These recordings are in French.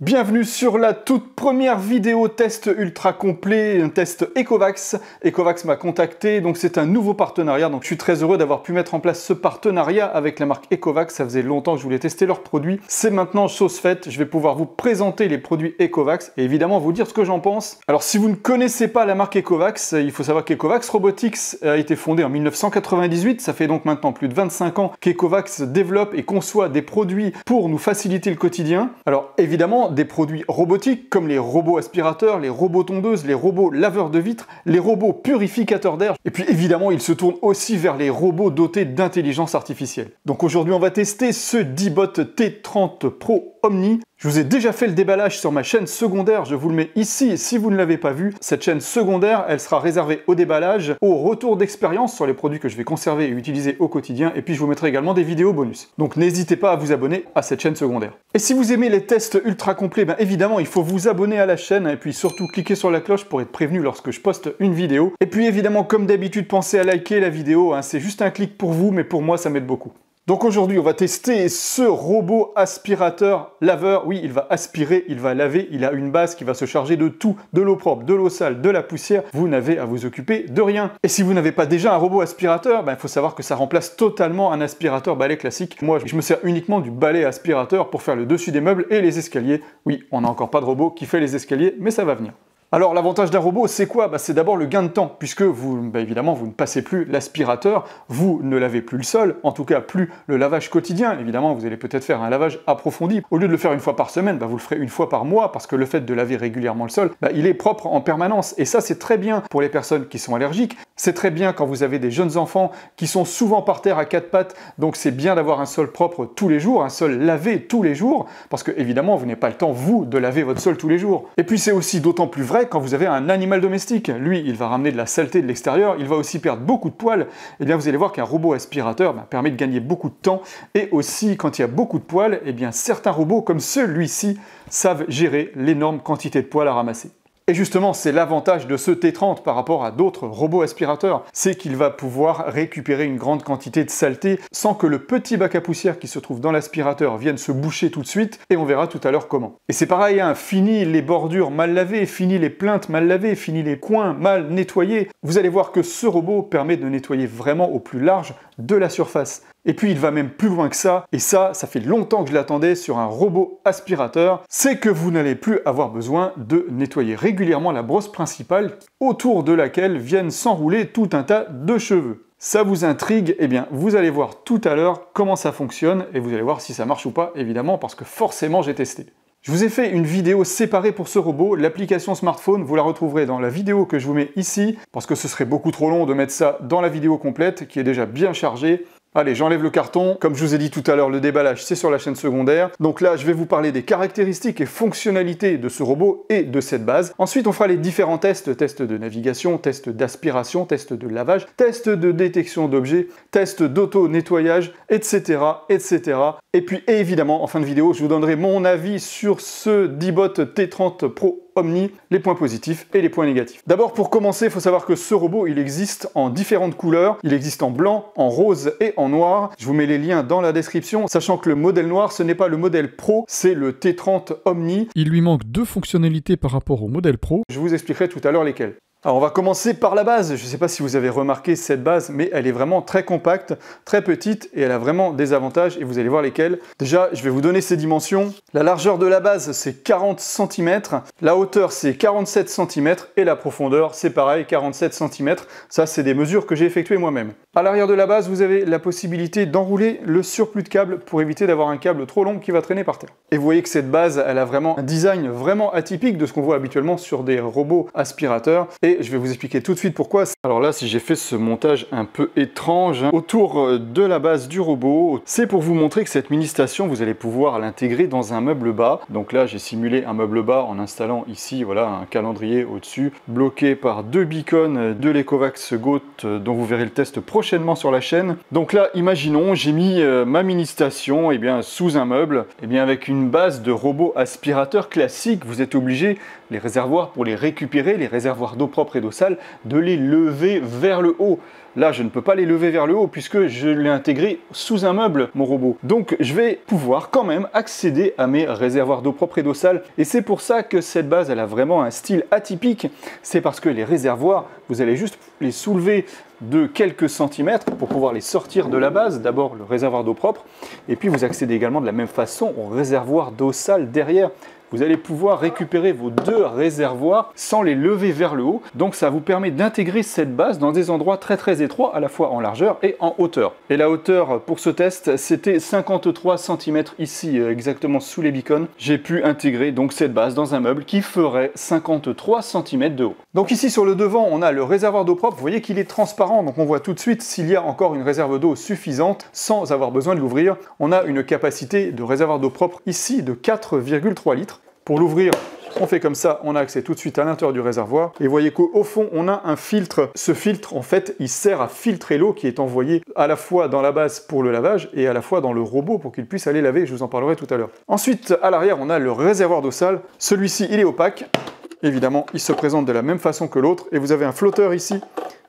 Bienvenue sur la toute première vidéo test ultra complet, un test Ecovacs. Ecovacs m'a contacté, donc c'est un nouveau partenariat. Donc je suis très heureux d'avoir pu mettre en place ce partenariat avec la marque Ecovacs. Ça faisait longtemps que je voulais tester leurs produits. C'est maintenant chose faite. Je vais pouvoir vous présenter les produits Ecovacs et évidemment vous dire ce que j'en pense. Alors si vous ne connaissez pas la marque Ecovacs, il faut savoir qu'Ecovacs Robotics a été fondée en 1998. Ça fait donc maintenant plus de 25 ans qu'Ecovacs développe et conçoit des produits pour nous faciliter le quotidien. Alors évidemment, des produits robotiques comme les robots aspirateurs, les robots tondeuses, les robots laveurs de vitres, les robots purificateurs d'air. Et puis évidemment, ils se tournent aussi vers les robots dotés d'intelligence artificielle. Donc aujourd'hui, on va tester ce D-Bot T30 Pro Omni. Je vous ai déjà fait le déballage sur ma chaîne secondaire, je vous le mets ici si vous ne l'avez pas vu. Cette chaîne secondaire, elle sera réservée au déballage, au retour d'expérience sur les produits que je vais conserver et utiliser au quotidien, et puis je vous mettrai également des vidéos bonus. Donc n'hésitez pas à vous abonner à cette chaîne secondaire. Et si vous aimez les tests ultra complets, bien évidemment il faut vous abonner à la chaîne, et puis surtout cliquer sur la cloche pour être prévenu lorsque je poste une vidéo. Et puis évidemment, comme d'habitude, pensez à liker la vidéo, c'est juste un clic pour vous, mais pour moi ça m'aide beaucoup. Donc aujourd'hui, on va tester ce robot aspirateur laveur. Oui, il va aspirer, il va laver, il a une base qui va se charger de tout, de l'eau propre, de l'eau sale, de la poussière. Vous n'avez à vous occuper de rien. Et si vous n'avez pas déjà un robot aspirateur, il faut savoir que ça remplace totalement un aspirateur balai classique. Moi, je me sers uniquement du balai aspirateur pour faire le dessus des meubles et les escaliers. Oui, on n'a encore pas de robot qui fait les escaliers, mais ça va venir. Alors l'avantage d'un robot, c'est quoi? C'est d'abord le gain de temps, puisque vous, évidemment, vous ne passez plus l'aspirateur, vous ne lavez plus le sol, en tout cas plus le lavage quotidien. Évidemment, vous allez peut-être faire un lavage approfondi. Au lieu de le faire une fois par semaine, vous le ferez une fois par mois, parce que le fait de laver régulièrement le sol, il est propre en permanence. Et ça, c'est très bien pour les personnes qui sont allergiques. C'est très bien quand vous avez des jeunes enfants qui sont souvent par terre à quatre pattes. Donc c'est bien d'avoir un sol propre tous les jours, un sol lavé tous les jours, parce que évidemment, vous n'avez pas le temps, vous, de laver votre sol tous les jours. Et puis c'est aussi d'autant plus vrai quand vous avez un animal domestique. Lui, il va ramener de la saleté de l'extérieur, il va aussi perdre beaucoup de poils. Et bien vous allez voir qu'un robot aspirateur permet de gagner beaucoup de temps. Et aussi, quand il y a beaucoup de poils, certains robots, comme celui-ci, savent gérer l'énorme quantité de poils à ramasser. Et justement, c'est l'avantage de ce T30 par rapport à d'autres robots aspirateurs, c'est qu'il va pouvoir récupérer une grande quantité de saleté sans que le petit bac à poussière qui se trouve dans l'aspirateur vienne se boucher tout de suite, et on verra tout à l'heure comment. Et c'est pareil, fini les bordures mal lavées, fini les plinthes mal lavées, fini les coins mal nettoyés. Vous allez voir que ce robot permet de nettoyer vraiment au plus large de la surface. Et puis il va même plus loin que ça, et ça fait longtemps que je l'attendais sur un robot aspirateur, c'est que vous n'allez plus avoir besoin de nettoyer régulièrement la brosse principale autour de laquelle viennent s'enrouler tout un tas de cheveux. Ça vous intrigue? Vous allez voir tout à l'heure comment ça fonctionne, et vous allez voir si ça marche ou pas, évidemment, parce que forcément j'ai testé. Je vous ai fait une vidéo séparée pour ce robot, l'application smartphone, vous la retrouverez dans la vidéo que je vous mets ici, parce que ce serait beaucoup trop long de mettre ça dans la vidéo complète, qui est déjà bien chargée. Allez, j'enlève le carton. Comme je vous ai dit tout à l'heure, le déballage, c'est sur la chaîne secondaire. Donc là, je vais vous parler des caractéristiques et fonctionnalités de ce robot et de cette base. Ensuite, on fera les différents tests. Tests de navigation, tests d'aspiration, tests de lavage, tests de détection d'objets, tests d'auto-nettoyage, etc., etc. Et puis, évidemment, en fin de vidéo, je vous donnerai mon avis sur ce D-Bot T30 Pro Omni, les points positifs et les points négatifs. D'abord, pour commencer, il faut savoir que ce robot, il existe en différentes couleurs. Il existe en blanc, en rose et en noir. Je vous mets les liens dans la description, sachant que le modèle noir, ce n'est pas le modèle Pro, c'est le T30 Omni. Il lui manque deux fonctionnalités par rapport au modèle Pro. Je vous expliquerai tout à l'heure lesquelles. Alors on va commencer par la base. Je ne sais pas si vous avez remarqué cette base, mais elle est vraiment très compacte, très petite, et elle a vraiment des avantages, et vous allez voir lesquels. Déjà, je vais vous donner ses dimensions. La largeur de la base, c'est 40 cm, la hauteur, c'est 47 cm, et la profondeur, c'est pareil, 47 cm. Ça, c'est des mesures que j'ai effectuées moi-même. À l'arrière de la base, vous avez la possibilité d'enrouler le surplus de câble pour éviter d'avoir un câble trop long qui va traîner par terre. Et vous voyez que cette base, elle a vraiment un design vraiment atypique de ce qu'on voit habituellement sur des robots aspirateurs. Et je vais vous expliquer tout de suite pourquoi. Alors là, si j'ai fait ce montage un peu étrange autour de la base du robot, c'est pour vous montrer que cette mini-station, vous allez pouvoir l'intégrer dans un meuble bas. Donc là, j'ai simulé un meuble bas en installant ici, voilà, un calendrier au-dessus, bloqué par deux beacons de l'Ecovacs Goat, dont vous verrez le test prochainement sur la chaîne. Donc là, imaginons, j'ai mis ma mini-station sous un meuble, avec une base de robot aspirateur classique. Vous êtes obligé, les réservoirs pour les récupérer, les réservoirs d'eau propre et d'eau sale, de les lever vers le haut. Là, je ne peux pas les lever vers le haut puisque je l'ai intégré sous un meuble, mon robot. Donc, je vais pouvoir quand même accéder à mes réservoirs d'eau propre et d'eau sale. Et c'est pour ça que cette base, elle a vraiment un style atypique. C'est parce que les réservoirs, vous allez juste les soulever de quelques centimètres pour pouvoir les sortir de la base. D'abord, le réservoir d'eau propre. Et puis, vous accédez également de la même façon au réservoir d'eau sale derrière. Vous allez pouvoir récupérer vos deux réservoirs sans les lever vers le haut. Donc ça vous permet d'intégrer cette base dans des endroits très étroits, à la fois en largeur et en hauteur. Et la hauteur pour ce test, c'était 53 cm ici, exactement sous les beacons. J'ai pu intégrer donc cette base dans un meuble qui ferait 53 cm de haut. Donc ici sur le devant, on a le réservoir d'eau propre. Vous voyez qu'il est transparent, donc on voit tout de suite s'il y a encore une réserve d'eau suffisante sans avoir besoin de l'ouvrir. On a une capacité de réservoir d'eau propre ici de 4,3 litres. Pour l'ouvrir, on fait comme ça, on a accès tout de suite à l'intérieur du réservoir. Et vous voyez qu'au fond, on a un filtre. Ce filtre, en fait, il sert à filtrer l'eau qui est envoyée à la fois dans la base pour le lavage et à la fois dans le robot pour qu'il puisse aller laver. Je vous en parlerai tout à l'heure. Ensuite, à l'arrière, on a le réservoir d'eau sale. Celui-ci, il est opaque. Évidemment, il se présente de la même façon que l'autre. Et vous avez un flotteur ici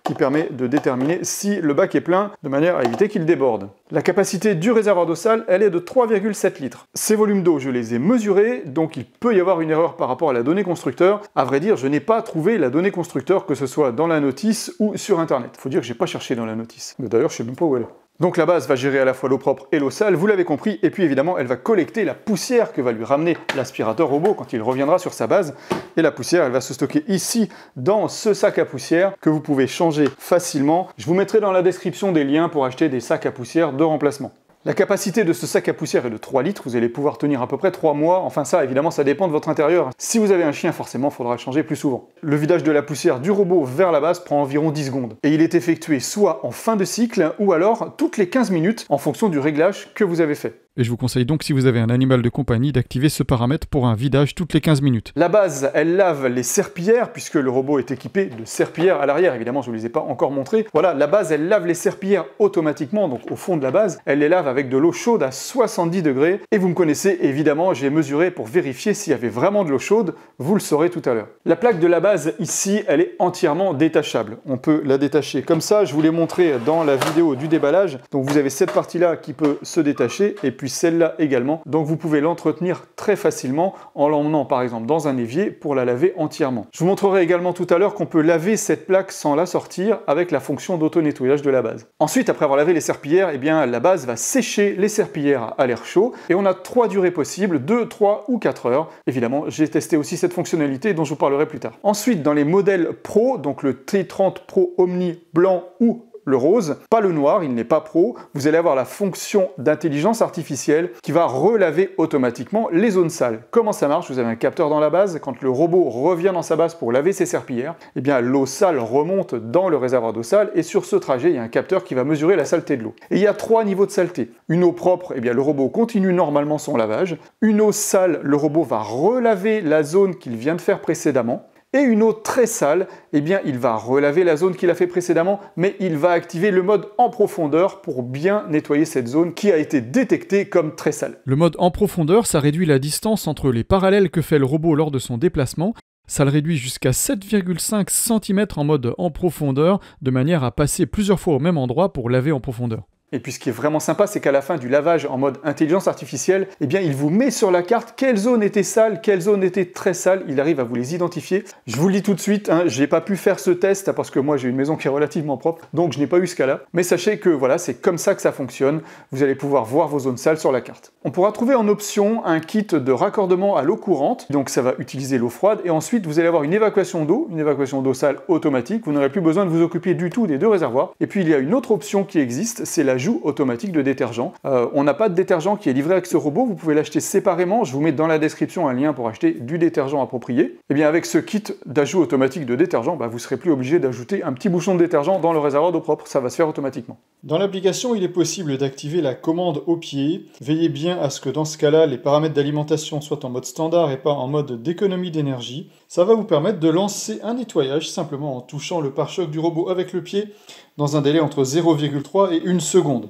qui permet de déterminer si le bac est plein de manière à éviter qu'il déborde. La capacité du réservoir d'eau sale, elle est de 3,7 litres. Ces volumes d'eau, je les ai mesurés, donc il peut y avoir une erreur par rapport à la donnée constructeur. À vrai dire, je n'ai pas trouvé la donnée constructeur, que ce soit dans la notice ou sur Internet. Faut dire que j'ai pas cherché dans la notice. Mais d'ailleurs, je sais même pas où elle est. Donc la base va gérer à la fois l'eau propre et l'eau sale, vous l'avez compris, et puis évidemment elle va collecter la poussière que va lui ramener l'aspirateur robot quand il reviendra sur sa base. Et la poussière, elle va se stocker ici dans ce sac à poussière que vous pouvez changer facilement. Je vous mettrai dans la description des liens pour acheter des sacs à poussière de remplacement. La capacité de ce sac à poussière est de 3 litres, vous allez pouvoir tenir à peu près 3 mois, enfin ça évidemment ça dépend de votre intérieur. Si vous avez un chien forcément il faudra le changer plus souvent. Le vidage de la poussière du robot vers la base prend environ 10 secondes. Et il est effectué soit en fin de cycle ou alors toutes les 15 minutes en fonction du réglage que vous avez fait. Et je vous conseille donc, si vous avez un animal de compagnie, d'activer ce paramètre pour un vidage toutes les 15 minutes. La base, elle lave les serpillères, puisque le robot est équipé de serpillères à l'arrière. Évidemment, je ne vous les ai pas encore montrées. Voilà, la base, elle lave les serpillères automatiquement, donc au fond de la base. Elle les lave avec de l'eau chaude à 70 degrés. Et vous me connaissez, évidemment, j'ai mesuré pour vérifier s'il y avait vraiment de l'eau chaude. Vous le saurez tout à l'heure. La plaque de la base, ici, elle est entièrement détachable. On peut la détacher comme ça. Je vous l'ai montré dans la vidéo du déballage. Donc vous avez cette partie-là qui peut se détacher, et puis celle-là également. Donc vous pouvez l'entretenir très facilement en l'emmenant par exemple dans un évier pour la laver entièrement. Je vous montrerai également tout à l'heure qu'on peut laver cette plaque sans la sortir avec la fonction d'auto-nettoyage de la base. Ensuite, après avoir lavé les serpillères, eh bien, la base va sécher les serpillères à l'air chaud et on a 3 durées possibles, 2, 3 ou 4 heures. Évidemment, j'ai testé aussi cette fonctionnalité dont je vous parlerai plus tard. Ensuite, dans les modèles Pro, donc le T30 Pro Omni blanc ou le rose, pas le noir, il n'est pas pro, vous allez avoir la fonction d'intelligence artificielle qui va relaver automatiquement les zones sales. Comment ça marche? Vous avez un capteur dans la base, quand le robot revient dans sa base pour laver ses serpillères, eh bien l'eau sale remonte dans le réservoir d'eau sale et sur ce trajet, il y a un capteur qui va mesurer la saleté de l'eau. Et il y a 3 niveaux de saleté. Une eau propre, eh bien le robot continue normalement son lavage. Une eau sale, le robot va relaver la zone qu'il vient de faire précédemment. Et une eau très sale, eh bien il va relaver la zone qu'il a fait précédemment, mais il va activer le mode en profondeur pour bien nettoyer cette zone qui a été détectée comme très sale. Le mode en profondeur, ça réduit la distance entre les parallèles que fait le robot lors de son déplacement. Ça le réduit jusqu'à 7,5 cm en mode en profondeur, de manière à passer plusieurs fois au même endroit pour laver en profondeur. Et puis ce qui est vraiment sympa, c'est qu'à la fin du lavage en mode intelligence artificielle, eh bien il vous met sur la carte quelle zone était sale, quelle zone était très sale, il arrive à vous les identifier. Je vous le dis tout de suite, je n'ai pas pu faire ce test parce que moi j'ai une maison qui est relativement propre, donc je n'ai pas eu ce cas-là. Mais sachez que voilà, c'est comme ça que ça fonctionne, vous allez pouvoir voir vos zones sales sur la carte. On pourra trouver en option un kit de raccordement à l'eau courante, donc ça va utiliser l'eau froide, et ensuite vous allez avoir une évacuation d'eau sale automatique, vous n'aurez plus besoin de vous occuper du tout des deux réservoirs. Et puis il y a une autre option qui existe, c'est l'ajout automatique de détergent. On n'a pas de détergent qui est livré avec ce robot, vous pouvez l'acheter séparément, je vous mets dans la description un lien pour acheter du détergent approprié. Et bien avec ce kit d'ajout automatique de détergent, vous ne serez plus obligé d'ajouter un petit bouchon de détergent dans le réservoir d'eau propre, ça va se faire automatiquement. Dans l'application, il est possible d'activer la commande au pied. Veillez bien à ce que dans ce cas-là, les paramètres d'alimentation soient en mode standard et pas en mode d'économie d'énergie. Ça va vous permettre de lancer un nettoyage simplement en touchant le pare-choc du robot avec le pied dans un délai entre 0,3 et 1 seconde.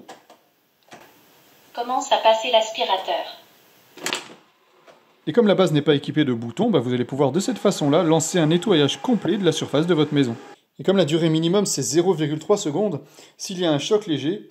Commence à passer l'aspirateur. Et comme la base n'est pas équipée de boutons, vous allez pouvoir de cette façon-là lancer un nettoyage complet de la surface de votre maison. Et comme la durée minimum c'est 0,3 secondes, s'il y a un choc léger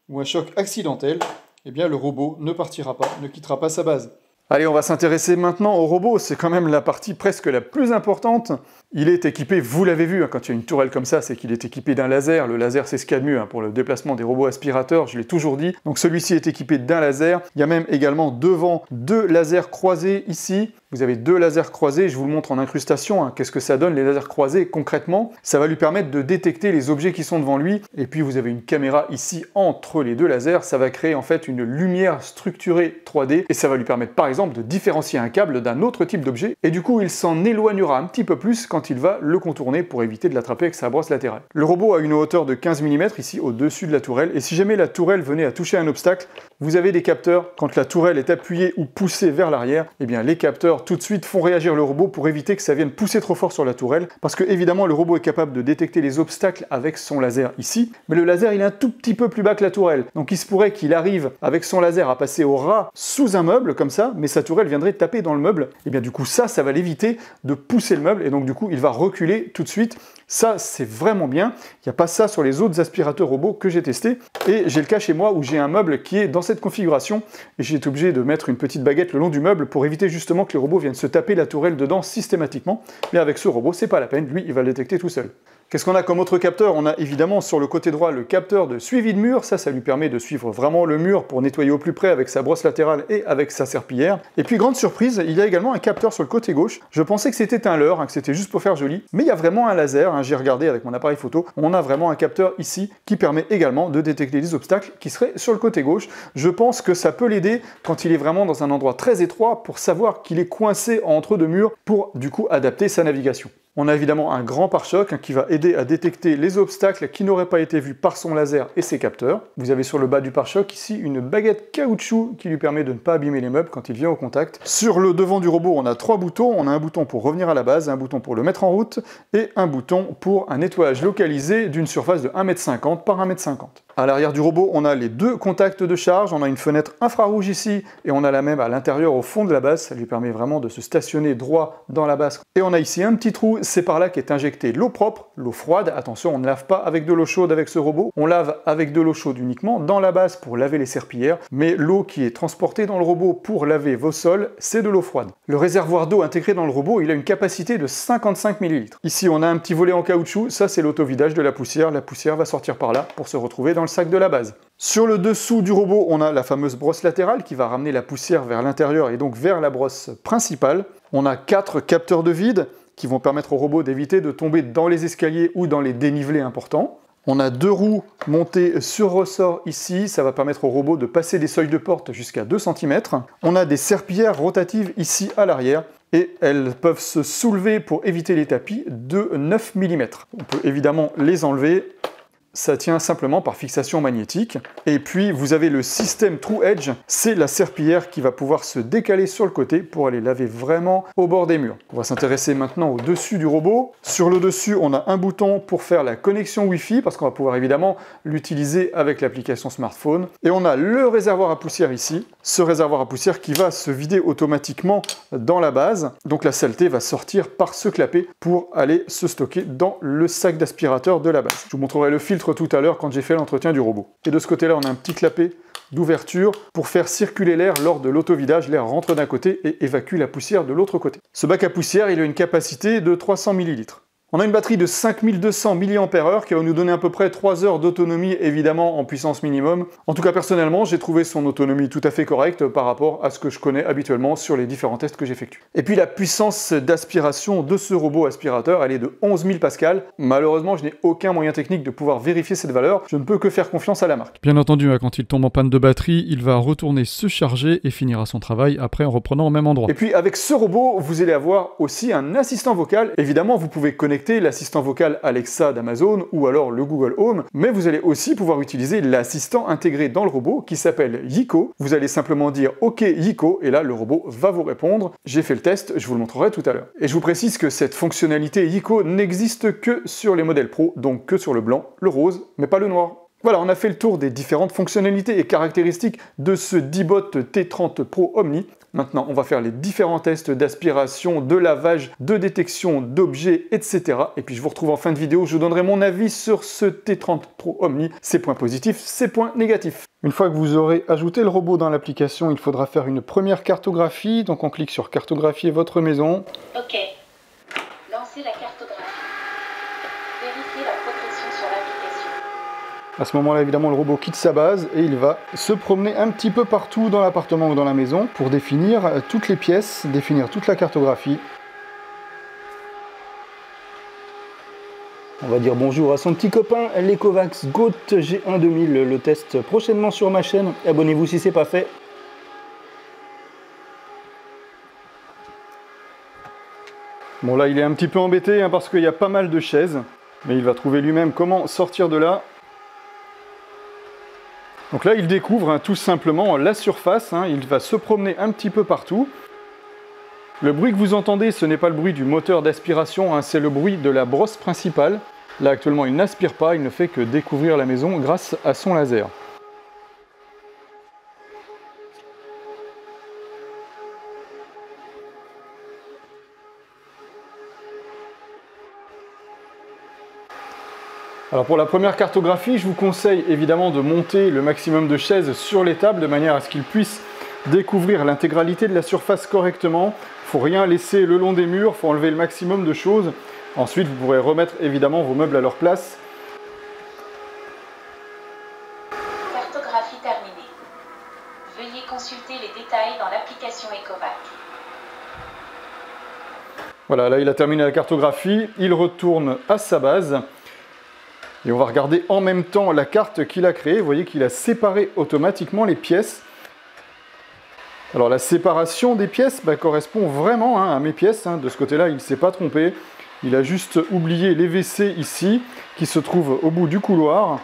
ou un choc accidentel, eh bien le robot ne partira pas, ne quittera pas sa base. Allez, on va s'intéresser maintenant au robot, c'est quand même la partie presque la plus importante. Il est équipé, vous l'avez vu, quand il y a une tourelle comme ça, c'est qu'il est équipé d'un laser. Le laser, c'est ce qu'il y a de mieux pour le déplacement des robots aspirateurs, je l'ai toujours dit. Donc celui-ci est équipé d'un laser. Il y a même également devant 2 lasers croisés ici. Vous avez 2 lasers croisés, je vous le montre en incrustation. Qu'est-ce que ça donne les lasers croisés concrètement? Ça va lui permettre de détecter les objets qui sont devant lui. Et puis vous avez une caméra ici entre les 2 lasers. Ça va créer en fait une lumière structurée 3D et ça va lui permettre par exemple de différencier un câble d'un autre type d'objet. Et du coup, il s'en éloignera un petit peu plus quand il va le contourner pour éviter de l'attraper avec sa brosse latérale. Le robot a une hauteur de 15 mm ici au-dessus de la tourelle. Et si jamais la tourelle venait à toucher un obstacle, vous avez des capteurs. Quand la tourelle est appuyée ou poussée vers l'arrière, eh bien les capteurs tout de suite font réagir le robot pour éviter que ça vienne pousser trop fort sur la tourelle, parce que évidemment le robot est capable de détecter les obstacles avec son laser ici, mais le laser il est un tout petit peu plus bas que la tourelle, donc il se pourrait qu'il arrive avec son laser à passer au ras sous un meuble comme ça, mais sa tourelle viendrait taper dans le meuble, et bien du coup ça va l'éviter de pousser le meuble, et donc du coup il va reculer tout de suite. Ça c'est vraiment bien, il n'y a pas ça sur les autres aspirateurs robots que j'ai testés, et j'ai le cas chez moi où j'ai un meuble qui est dans cette configuration, et j'ai été obligé de mettre une petite baguette le long du meuble pour éviter justement que les robots viennent se taper la tourelle dedans systématiquement, mais avec ce robot c'est pas la peine, lui il va le détecter tout seul. Qu'est-ce qu'on a comme autre capteur? On a évidemment sur le côté droit le capteur de suivi de mur, ça lui permet de suivre vraiment le mur pour nettoyer au plus près avec sa brosse latérale et avec sa serpillière. Et puis grande surprise, il y a également un capteur sur le côté gauche. Je pensais que c'était un leurre, que c'était juste pour faire joli, mais il y a vraiment un laser, j'ai regardé avec mon appareil photo, on a vraiment un capteur ici qui permet également de détecter les obstacles qui seraient sur le côté gauche. Je pense que ça peut l'aider quand il est vraiment dans un endroit très étroit pour savoir qu'il est coincé entre 2 murs pour du coup adapter sa navigation. On a évidemment un grand pare-choc qui va aider à détecter les obstacles qui n'auraient pas été vus par son laser et ses capteurs. Vous avez sur le bas du pare-choc ici une baguette caoutchouc qui lui permet de ne pas abîmer les meubles quand il vient au contact. Sur le devant du robot, on a 3 boutons. On a un bouton pour revenir à la base, un bouton pour le mettre en route et un bouton pour un nettoyage localisé d'une surface de 1,50 m par 1,50 m. À l'arrière du robot, on a les 2 contacts de charge, on a une fenêtre infrarouge ici, et on a la même à l'intérieur au fond de la base, ça lui permet vraiment de se stationner droit dans la base. Et on a ici un petit trou, c'est par là qu'est injectée l'eau propre, l'eau froide, attention on ne lave pas avec de l'eau chaude avec ce robot, on lave avec de l'eau chaude uniquement dans la base pour laver les serpillères, mais l'eau qui est transportée dans le robot pour laver vos sols, c'est de l'eau froide. Le réservoir d'eau intégré dans le robot, il a une capacité de 55 ml. Ici on a un petit volet en caoutchouc, ça c'est l'auto-vidage de la poussière va sortir par là pour se retrouver dans le sac de la base. Sur le dessous du robot, on a la fameuse brosse latérale qui va ramener la poussière vers l'intérieur et donc vers la brosse principale. On a 4 capteurs de vide qui vont permettre au robot d'éviter de tomber dans les escaliers ou dans les dénivelés importants. On a 2 roues montées sur ressort ici, ça va permettre au robot de passer des seuils de porte jusqu'à 2 cm. On a des serpillères rotatives ici à l'arrière, et elles peuvent se soulever pour éviter les tapis de 9 mm. On peut évidemment les enlever. Ça tient simplement par fixation magnétique. Et puis vous avez le système True Edge, c'est la serpillière qui va pouvoir se décaler sur le côté pour aller laver vraiment au bord des murs. On va s'intéresser maintenant au dessus du robot. Sur le dessus, on a un bouton pour faire la connexion Wi-Fi, parce qu'on va pouvoir évidemment l'utiliser avec l'application smartphone. Et on a le réservoir à poussière ici, ce réservoir à poussière qui va se vider automatiquement dans la base. Donc la saleté va sortir par ce clapet pour aller se stocker dans le sac d'aspirateur de la base. Je vous montrerai le filtre tout à l'heure quand j'ai fait l'entretien du robot. Et de ce côté-là, on a un petit clapet d'ouverture pour faire circuler l'air lors de l'autovidage. L'air rentre d'un côté et évacue la poussière de l'autre côté. Ce bac à poussière, il a une capacité de 300 ml. On a une batterie de 5200 mAh qui va nous donner à peu près 3 heures d'autonomie, évidemment en puissance minimum. En tout cas, personnellement, j'ai trouvé son autonomie tout à fait correcte par rapport à ce que je connais habituellement sur les différents tests que j'effectue. Et puis la puissance d'aspiration de ce robot aspirateur, elle est de 11 000 pascal. Malheureusement, je n'ai aucun moyen technique de pouvoir vérifier cette valeur. Je ne peux que faire confiance à la marque. Bien entendu, quand il tombe en panne de batterie, il va retourner se charger et finira son travail après en reprenant au même endroit. Et puis avec ce robot, vous allez avoir aussi un assistant vocal. Évidemment, vous pouvez connecter l'assistant vocal Alexa d'Amazon ou alors le Google Home, mais vous allez aussi pouvoir utiliser l'assistant intégré dans le robot qui s'appelle Yiko. Vous allez simplement dire OK Yiko et là le robot va vous répondre. J'ai fait le test, je vous le montrerai tout à l'heure. Et je vous précise que cette fonctionnalité Yiko n'existe que sur les modèles Pro, donc que sur le blanc, le rose, mais pas le noir. Voilà, on a fait le tour des différentes fonctionnalités et caractéristiques de ce D-Bot T30 Pro Omni. Maintenant, on va faire les différents tests d'aspiration, de lavage, de détection d'objets, etc. Et puis je vous retrouve en fin de vidéo, je vous donnerai mon avis sur ce T30 Pro Omni, ses points positifs, ses points négatifs. Une fois que vous aurez ajouté le robot dans l'application, il faudra faire une première cartographie. Donc on clique sur cartographier votre maison. OK. Lancez la cartographie. Vérifiez la protection sur l'application. À ce moment-là, évidemment, le robot quitte sa base et il va se promener un petit peu partout dans l'appartement ou dans la maison pour définir toutes les pièces, définir toute la cartographie. On va dire bonjour à son petit copain, l'Ecovacs GOAT G1 2000, le test prochainement sur ma chaîne. Abonnez-vous si ce n'est pas fait. Bon là, il est un petit peu embêté hein, parce qu'il y a pas mal de chaises, mais il va trouver lui-même comment sortir de là. Donc là, il découvre hein, tout simplement la surface, hein, il va se promener un petit peu partout. Le bruit que vous entendez, ce n'est pas le bruit du moteur d'aspiration, hein, c'est le bruit de la brosse principale. Là, actuellement, il n'aspire pas, il ne fait que découvrir la maison grâce à son laser. Alors pour la première cartographie, je vous conseille évidemment de monter le maximum de chaises sur les tables de manière à ce qu'ils puissent découvrir l'intégralité de la surface correctement. Il ne faut rien laisser le long des murs, il faut enlever le maximum de choses. Ensuite, vous pourrez remettre évidemment vos meubles à leur place. Cartographie terminée. Veuillez consulter les détails dans l'application Ecovacs. Voilà, là il a terminé la cartographie, il retourne à sa base. Et on va regarder en même temps la carte qu'il a créée. Vous voyez qu'il a séparé automatiquement les pièces. Alors la séparation des pièces correspond vraiment hein, à mes pièces. Hein. De ce côté-là, il ne s'est pas trompé. Il a juste oublié les WC ici, qui se trouvent au bout du couloir.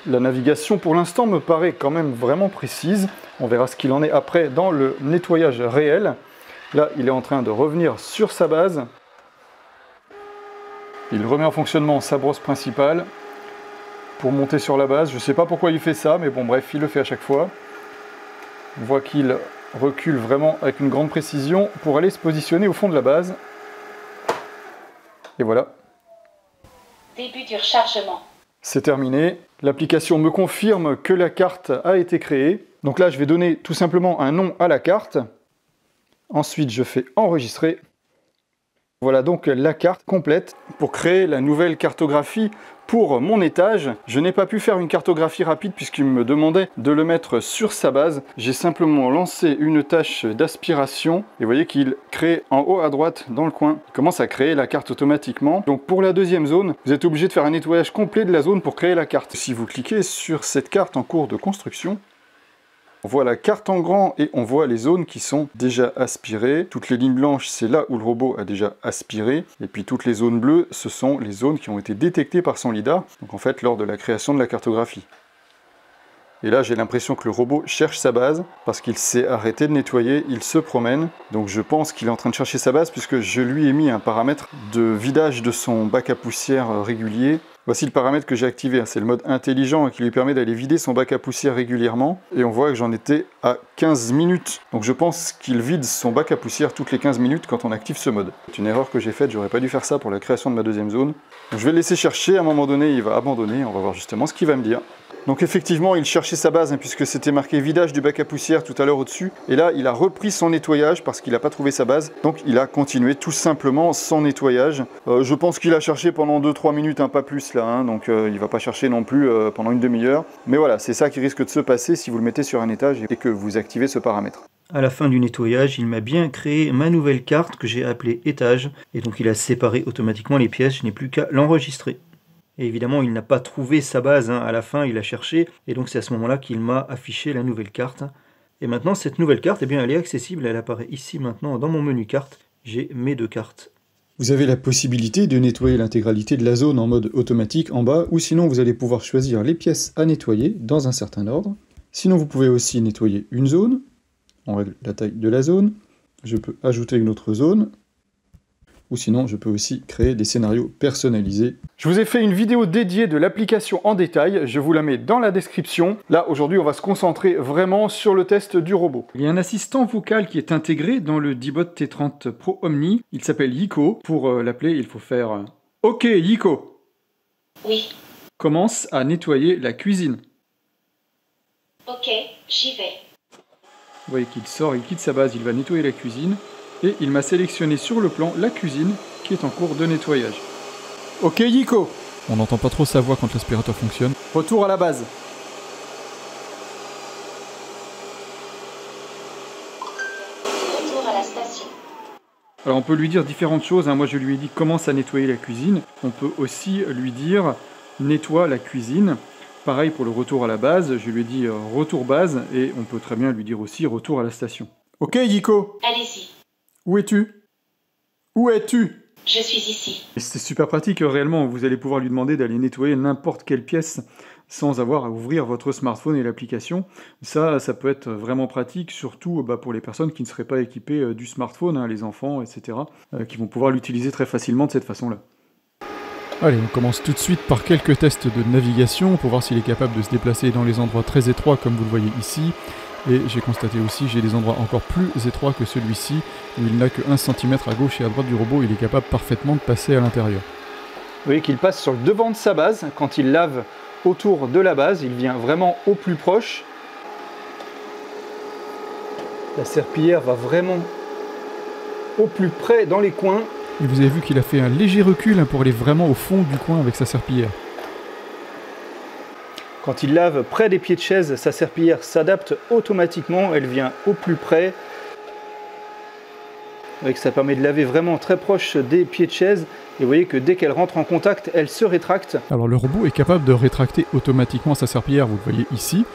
La navigation pour l'instant me paraît quand même vraiment précise. On verra ce qu'il en est après dans le nettoyage réel. Là, il est en train de revenir sur sa base. Il remet en fonctionnement sa brosse principale pour monter sur la base. Je ne sais pas pourquoi il fait ça, mais bon, bref, il le fait à chaque fois. On voit qu'il recule vraiment avec une grande précision pour aller se positionner au fond de la base. Et voilà. Début du rechargement. C'est terminé. L'application me confirme que la carte a été créée. Donc là, je vais donner tout simplement un nom à la carte. Ensuite, je fais enregistrer. Voilà donc la carte complète pour créer la nouvelle cartographie pour mon étage. Je n'ai pas pu faire une cartographie rapide puisqu'il me demandait de le mettre sur sa base. J'ai simplement lancé une tâche d'aspiration et vous voyez qu'il crée en haut à droite dans le coin. Il commence à créer la carte automatiquement. Donc pour la deuxième zone, vous êtes obligé de faire un nettoyage complet de la zone pour créer la carte. Si vous cliquez sur cette carte en cours de construction, on voit la carte en grand et on voit les zones qui sont déjà aspirées. Toutes les lignes blanches, c'est là où le robot a déjà aspiré. Et puis toutes les zones bleues, ce sont les zones qui ont été détectées par son lidar. Donc en fait, lors de la création de la cartographie. Et là, j'ai l'impression que le robot cherche sa base parce qu'il s'est arrêté de nettoyer, il se promène. Donc je pense qu'il est en train de chercher sa base puisque je lui ai mis un paramètre de vidage de son bac à poussière régulier. Voici le paramètre que j'ai activé, c'est le mode intelligent qui lui permet d'aller vider son bac à poussière régulièrement. Et on voit que j'en étais à 15 minutes. Donc je pense qu'il vide son bac à poussière toutes les 15 minutes quand on active ce mode. C'est une erreur que j'ai faite, j'aurais pas dû faire ça pour la création de ma deuxième zone. Donc je vais le laisser chercher, à un moment donné il va abandonner, on va voir justement ce qu'il va me dire. Donc effectivement, il cherchait sa base, hein, puisque c'était marqué vidage du bac à poussière tout à l'heure au-dessus. Et là, il a repris son nettoyage parce qu'il n'a pas trouvé sa base. Donc il a continué tout simplement son nettoyage. Je pense qu'il a cherché pendant 2-3 minutes, hein, pas plus là. Hein, donc il ne va pas chercher non plus pendant une demi-heure. Mais voilà, c'est ça qui risque de se passer si vous le mettez sur un étage et que vous activez ce paramètre. À la fin du nettoyage, il m'a bien créé ma nouvelle carte que j'ai appelée étage. Et donc il a séparé automatiquement les pièces, je n'ai plus qu'à l'enregistrer. Et évidemment, il n'a pas trouvé sa base, hein. À la fin, il a cherché, et donc c'est à ce moment-là qu'il m'a affiché la nouvelle carte. Et maintenant, cette nouvelle carte, eh bien, elle est accessible, elle apparaît ici maintenant dans mon menu carte. J'ai mes deux cartes. Vous avez la possibilité de nettoyer l'intégralité de la zone en mode automatique en bas, ou sinon vous allez pouvoir choisir les pièces à nettoyer dans un certain ordre. Sinon, vous pouvez aussi nettoyer une zone, on règle la taille de la zone, je peux ajouter une autre zone. ou sinon je peux aussi créer des scénarios personnalisés. Je vous ai fait une vidéo dédiée de l'application en détail, je vous la mets dans la description. Là, aujourd'hui, on va se concentrer vraiment sur le test du robot. Il y a un assistant vocal qui est intégré dans le D-Bot T30 Pro Omni. Il s'appelle Yiko. Pour l'appeler, il faut faire « Ok, Yiko !» Oui. Commence à nettoyer la cuisine. Ok, j'y vais. Vous voyez qu'il sort, il quitte sa base, il va nettoyer la cuisine. Et il m'a sélectionné sur le plan la cuisine qui est en cours de nettoyage. Ok Yiko, On n'entend pas trop sa voix quand l'aspirateur fonctionne. retour à la base. Retour à la station. Alors on peut lui dire différentes choses, hein. Moi je lui ai dit commence à nettoyer la cuisine. On peut aussi lui dire nettoie la cuisine. Pareil pour le retour à la base, je lui ai dit retour base et on peut très bien lui dire aussi retour à la station. Ok Yiko, Allez-y. où es-tu? Où es-tu? Je suis ici. Et c'est super pratique réellement, vous allez pouvoir lui demander d'aller nettoyer n'importe quelle pièce sans avoir à ouvrir votre smartphone et l'application. Ça peut être vraiment pratique, surtout pour les personnes qui ne seraient pas équipées du smartphone, hein, les enfants, etc., qui vont pouvoir l'utiliser très facilement de cette façon-là. Allez, on commence tout de suite par quelques tests de navigation pour voir s'il est capable de se déplacer dans les endroits très étroits comme vous le voyez ici. Et j'ai constaté aussi, j'ai des endroits encore plus étroits que celui-ci, où il n'a que 1 cm à gauche et à droite du robot, il est capable parfaitement de passer à l'intérieur. Vous voyez qu'il passe sur le devant de sa base. Quand il lave autour de la base, il vient vraiment au plus proche. La serpillière va vraiment au plus près dans les coins. Et vous avez vu qu'il a fait un léger recul pour aller vraiment au fond du coin avec sa serpillière. Quand il lave près des pieds de chaise, sa serpillière s'adapte automatiquement, elle vient au plus près. Vous voyez que ça permet de laver vraiment très proche des pieds de chaise. Et vous voyez que dès qu'elle rentre en contact, elle se rétracte. Alors le robot est capable de rétracter automatiquement sa serpillière, vous le voyez ici.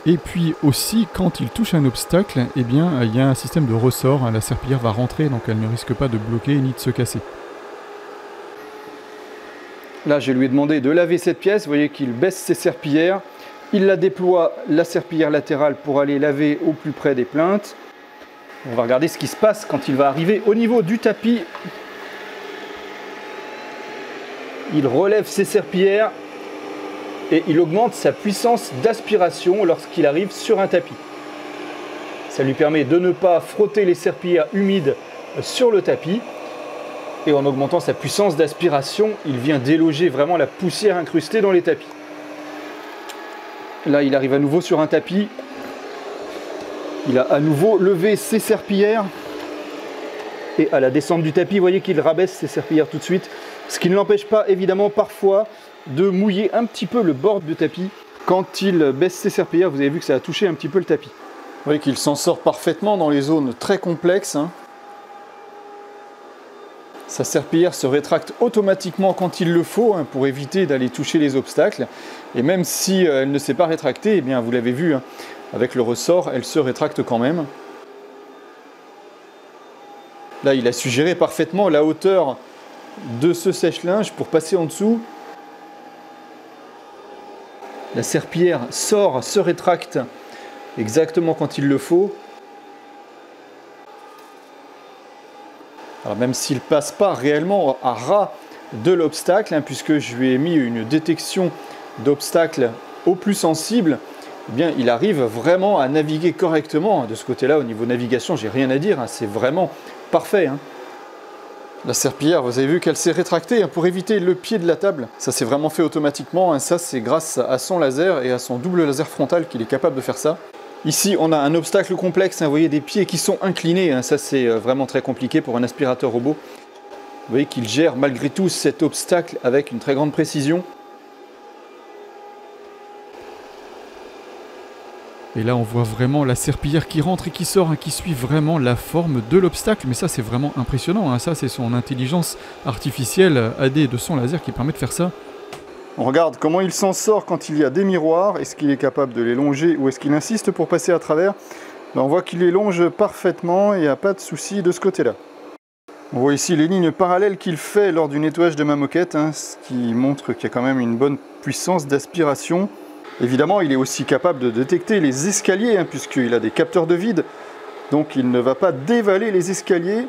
Et puis aussi, quand il touche un obstacle, eh bien, il y a un système de ressort. La serpillière va rentrer, donc elle ne risque pas de bloquer ni de se casser. Là, je lui ai demandé de laver cette pièce. Vous voyez qu'il baisse ses serpillières. Il la déploie, la serpillière latérale, pour aller laver au plus près des plinthes. On va regarder ce qui se passe quand il va arriver au niveau du tapis. Il relève ses serpillières et il augmente sa puissance d'aspiration lorsqu'il arrive sur un tapis. Ça lui permet de ne pas frotter les serpillières humides sur le tapis. Et en augmentant sa puissance d'aspiration, il vient déloger vraiment la poussière incrustée dans les tapis. Là, il arrive à nouveau sur un tapis. Il a à nouveau levé ses serpillières. Et à la descente du tapis, vous voyez qu'il rabaisse ses serpillières tout de suite. Ce qui ne l'empêche pas, évidemment, parfois, de mouiller un petit peu le bord du tapis. Quand il baisse ses serpillières, vous avez vu que ça a touché un petit peu le tapis. Vous voyez qu'il s'en sort parfaitement dans les zones très complexes, hein. Sa serpillière se rétracte automatiquement quand il le faut, hein, pour éviter d'aller toucher les obstacles. Et même si elle ne s'est pas rétractée, eh bien, vous l'avez vu, hein, avec le ressort, elle se rétracte quand même. Là, il a su gérer parfaitement la hauteur de ce sèche-linge pour passer en dessous. La serpillière sort, se rétracte exactement quand il le faut. Alors même s'il ne passe pas réellement à ras de l'obstacle, hein, puisque je lui ai mis une détection d'obstacle au plus sensible, eh bien, il arrive vraiment à naviguer correctement. De ce côté-là, au niveau navigation, j'ai rien à dire, hein, c'est vraiment parfait, hein. La serpillière, vous avez vu qu'elle s'est rétractée, hein, pour éviter le pied de la table. Ça s'est vraiment fait automatiquement, hein. Ça c'est grâce à son laser et à son double laser frontal qu'il est capable de faire ça. Ici, on a un obstacle complexe, hein, vous voyez des pieds qui sont inclinés, hein, ça c'est vraiment très compliqué pour un aspirateur robot. Vous voyez qu'il gère malgré tout cet obstacle avec une très grande précision. Et là, on voit vraiment la serpillière qui rentre et qui sort, hein, qui suit vraiment la forme de l'obstacle. Mais ça, c'est vraiment impressionnant, hein. Ça, c'est son intelligence artificielle aidée de son laser qui permet de faire ça. On regarde comment il s'en sort quand il y a des miroirs. Est-ce qu'il est capable de les longer ou est-ce qu'il insiste pour passer à travers? Là, on voit qu'il les longe parfaitement et il n'y a pas de souci de ce côté-là. On voit ici les lignes parallèles qu'il fait lors du nettoyage de ma moquette, hein, ce qui montre qu'il y a quand même une bonne puissance d'aspiration. Évidemment, il est aussi capable de détecter les escaliers, hein, puisqu'il a des capteurs de vide. Donc il ne va pas dévaler les escaliers.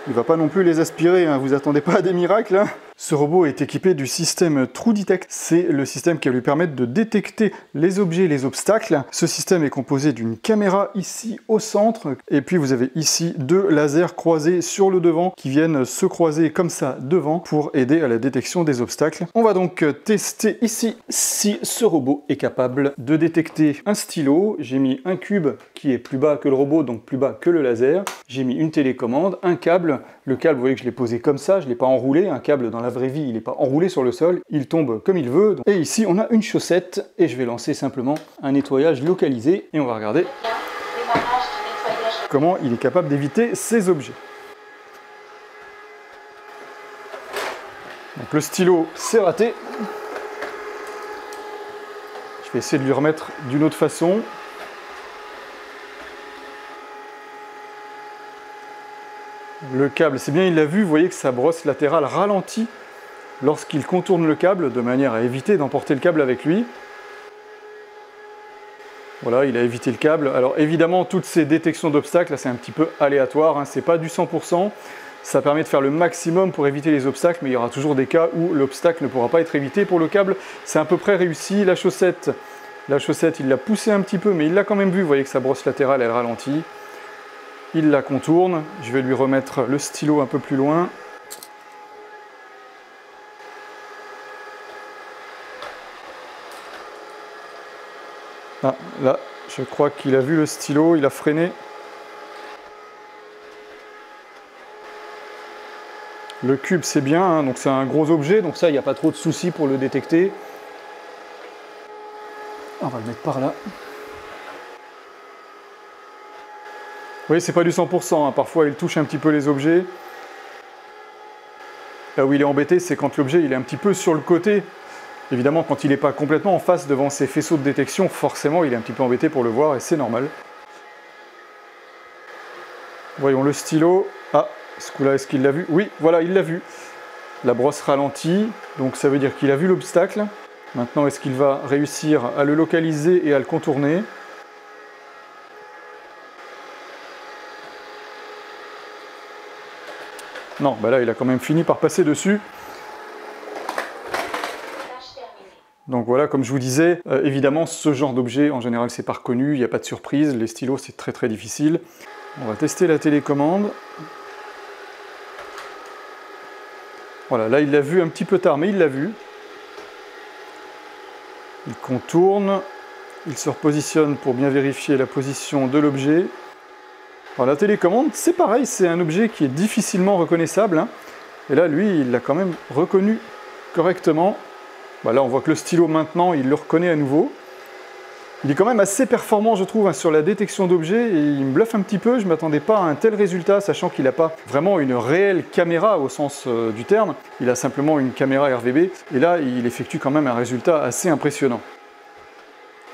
Il va pas non plus les aspirer, hein, vous attendez pas à des miracles. Hein. Ce robot est équipé du système TrueDetect. C'est le système qui va lui permettre de détecter les objets et les obstacles. Ce système est composé d'une caméra ici au centre, et puis vous avez ici 2 lasers croisés sur le devant qui viennent se croiser comme ça devant pour aider à la détection des obstacles. On va donc tester ici si ce robot est capable de détecter un stylo. J'ai mis un cube qui est plus bas que le robot, donc plus bas que le laser. J'ai mis une télécommande, un câble. Le câble, vous voyez que je l'ai posé comme ça, je ne l'ai pas enroulé. Un câble dans la vraie vie, il n'est pas enroulé sur le sol, il tombe comme il veut. Et ici, on a une chaussette et je vais lancer simplement un nettoyage localisé et on va regarder comment il est capable d'éviter ces objets. Donc le stylo, c'est raté. Je vais essayer de lui remettre d'une autre façon. Le câble, c'est bien, il l'a vu, vous voyez que sa brosse latérale ralentit lorsqu'il contourne le câble, de manière à éviter d'emporter le câble avec lui. Voilà, il a évité le câble. Alors évidemment, toutes ces détections d'obstacles, là c'est un petit peu aléatoire, hein, c'est pas du 100%. Ça permet de faire le maximum pour éviter les obstacles, mais il y aura toujours des cas où l'obstacle ne pourra pas être évité. Pour le câble, c'est à peu près réussi. La chaussette, il l'a poussé un petit peu, mais il l'a quand même vu. Vous voyez que sa brosse latérale, elle ralentit. Il la contourne. Je vais lui remettre le stylo un peu plus loin. Ah, là, je crois qu'il a vu le stylo, il a freiné. Le cube, c'est bien, hein, donc c'est un gros objet, donc ça, il n'y a pas trop de soucis pour le détecter. On va le mettre par là. Vous voyez, c'est pas du 100%, hein. Parfois il touche un petit peu les objets. Là où il est embêté, c'est quand l'objet il est un petit peu sur le côté. Évidemment, quand il n'est pas complètement en face devant ses faisceaux de détection, forcément il est un petit peu embêté pour le voir et c'est normal. Voyons le stylo. Ah, ce coup-là, est-ce qu'il l'a vu? Oui, voilà, il l'a vu. La brosse ralentit, donc ça veut dire qu'il a vu l'obstacle. Maintenant, est-ce qu'il va réussir à le localiser et à le contourner? Non, bah là, il a quand même fini par passer dessus. Donc voilà, comme je vous disais, évidemment, ce genre d'objet, en général, c'est pas reconnu, il n'y a pas de surprise. Les stylos, c'est très très difficile. On va tester la télécommande. Voilà, là, il l'a vu un petit peu tard, mais il l'a vu. Il contourne, il se repositionne pour bien vérifier la position de l'objet. Alors la télécommande, c'est pareil, c'est un objet qui est difficilement reconnaissable. Hein. Et là, lui, il l'a quand même reconnu correctement. Bah là, on voit que le stylo, maintenant, il le reconnaît à nouveau. Il est quand même assez performant, je trouve, hein, sur la détection d'objets. Et il me bluffe un petit peu, je ne m'attendais pas à un tel résultat, sachant qu'il n'a pas vraiment une réelle caméra au sens du terme. Il a simplement une caméra RVB. Et là, il effectue quand même un résultat assez impressionnant.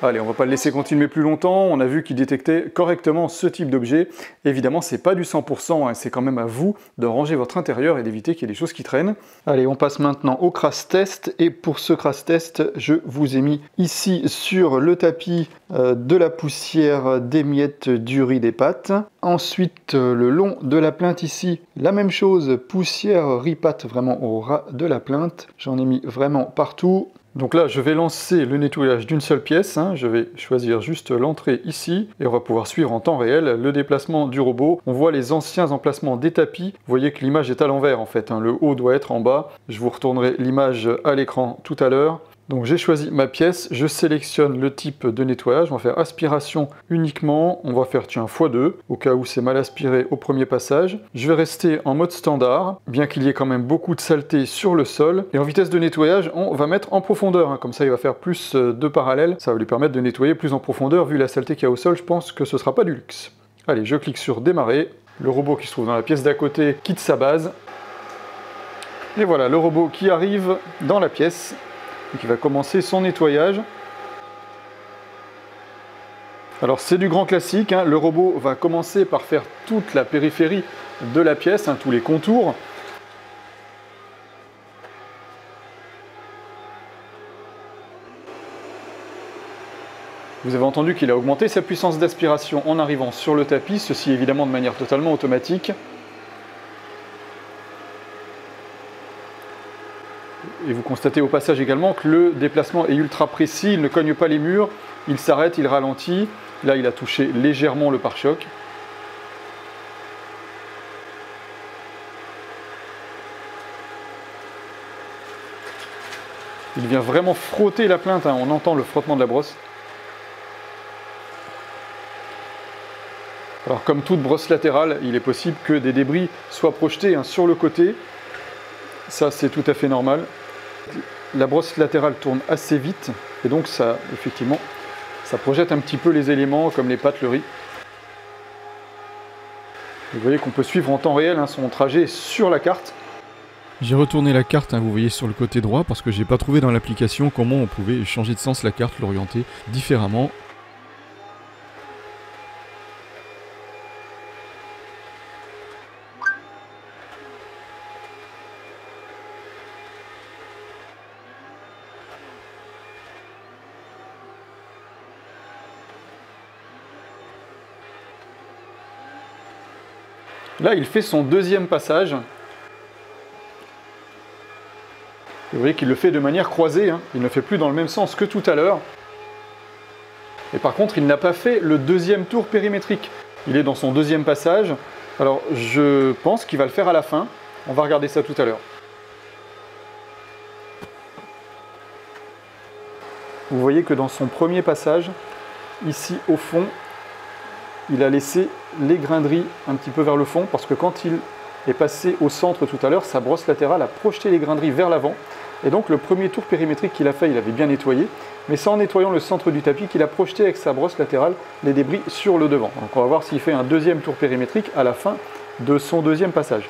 Allez, on va pas le laisser continuer plus longtemps. On a vu qu'il détectait correctement ce type d'objet. Évidemment, c'est pas du 100%, hein. C'est quand même à vous de ranger votre intérieur et d'éviter qu'il y ait des choses qui traînent. Allez, on passe maintenant au crash test. Et pour ce crash test, je vous ai mis ici sur le tapis de la poussière, des miettes du riz des pâtes. Ensuite, le long de la plainte ici, la même chose, poussière, riz pâte vraiment au ras de la plainte. J'en ai mis vraiment partout. Donc là, je vais lancer le nettoyage d'une seule pièce. Hein. Je vais choisir juste l'entrée ici et on va pouvoir suivre en temps réel le déplacement du robot. On voit les anciens emplacements des tapis. Vous voyez que l'image est à l'envers en fait. Hein. Le haut doit être en bas. Je vous retournerai l'image à l'écran tout à l'heure. Donc j'ai choisi ma pièce, je sélectionne le type de nettoyage, on va faire aspiration uniquement, on va faire x2, au cas où c'est mal aspiré au premier passage. Je vais rester en mode standard, bien qu'il y ait quand même beaucoup de saleté sur le sol. Et en vitesse de nettoyage, on va mettre en profondeur, hein. Comme ça il va faire plus de parallèles, ça va lui permettre de nettoyer plus en profondeur. Vu la saleté qu'il y a au sol, je pense que ce sera pas du luxe. Allez, je clique sur démarrer, le robot qui se trouve dans la pièce d'à côté quitte sa base. Et voilà, le robot qui arrive dans la pièce. Donc il va commencer son nettoyage. Alors c'est du grand classique, hein. Le robot va commencer par faire toute la périphérie de la pièce, hein, tous les contours. Vous avez entendu qu'il a augmenté sa puissance d'aspiration en arrivant sur le tapis, ceci évidemment de manière totalement automatique. Et vous constatez au passage également que le déplacement est ultra précis, il ne cogne pas les murs, il s'arrête, il ralentit. Là, il a touché légèrement le pare-choc. Il vient vraiment frotter la plainte, hein. On entend le frottement de la brosse. Alors comme toute brosse latérale, il est possible que des débris soient projetés, hein, sur le côté. Ça, c'est tout à fait normal. La brosse latérale tourne assez vite et donc ça, effectivement, ça projette un petit peu les éléments comme les pâtes, le riz. Vous voyez qu'on peut suivre en temps réel, hein, son trajet sur la carte. J'ai retourné la carte, hein, vous voyez, sur le côté droit, parce que j'ai pas trouvé dans l'application comment on pouvait changer de sens la carte, l'orienter différemment. Là, il fait son deuxième passage. Vous voyez qu'il le fait de manière croisée, hein. Il ne fait plus dans le même sens que tout à l'heure. Et par contre, il n'a pas fait le deuxième tour périmétrique. Il est dans son deuxième passage. Alors, je pense qu'il va le faire à la fin. On va regarder ça tout à l'heure. Vous voyez que dans son premier passage, ici au fond, il a laissé les graineries un petit peu vers le fond, parce que quand il est passé au centre tout à l'heure, sa brosse latérale a projeté les graineries vers l'avant. Et donc le premier tour périmétrique qu'il a fait, il avait bien nettoyé, mais c'est en nettoyant le centre du tapis qu'il a projeté avec sa brosse latérale les débris sur le devant. Donc on va voir s'il fait un deuxième tour périmétrique à la fin de son deuxième passage.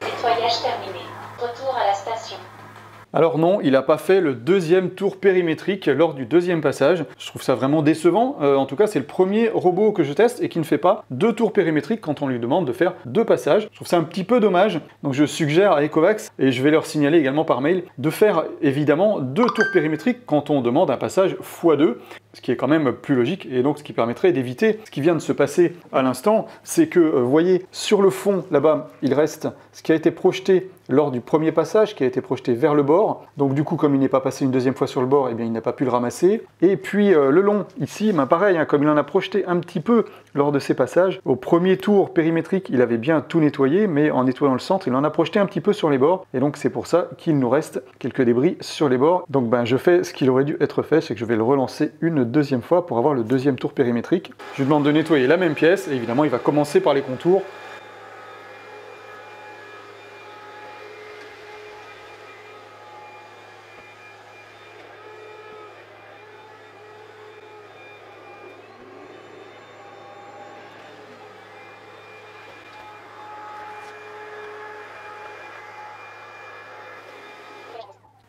Nettoyage terminé. Retour à la station. Alors non, il n'a pas fait le deuxième tour périmétrique lors du deuxième passage. Je trouve ça vraiment décevant. En tout cas, c'est le premier robot que je teste et qui ne fait pas 2 tours périmétriques quand on lui demande de faire 2 passages. Je trouve ça un petit peu dommage. Donc je suggère à Ecovacs, et je vais leur signaler également par mail, de faire évidemment 2 tours périmétriques quand on demande un passage x2. Ce qui est quand même plus logique, et donc ce qui permettrait d'éviter ce qui vient de se passer à l'instant, c'est que, vous voyez, sur le fond, là-bas, il reste ce qui a été projeté lors du premier passage, qui a été projeté vers le bord. Donc du coup, comme il n'est pas passé une deuxième fois sur le bord, eh bien, il n'a pas pu le ramasser. Et puis le long, ici, ben, pareil, hein, comme il en a projeté un petit peu lors de ses passages, au premier tour périmétrique, il avait bien tout nettoyé, mais en nettoyant le centre, il en a projeté un petit peu sur les bords, et donc c'est pour ça qu'il nous reste quelques débris sur les bords. Donc ben, je fais ce qu'il aurait dû être fait, c'est que je vais le relancer une deuxième fois pour avoir le deuxième tour périmétrique. Je lui demande de nettoyer la même pièce, et évidemment il va commencer par les contours.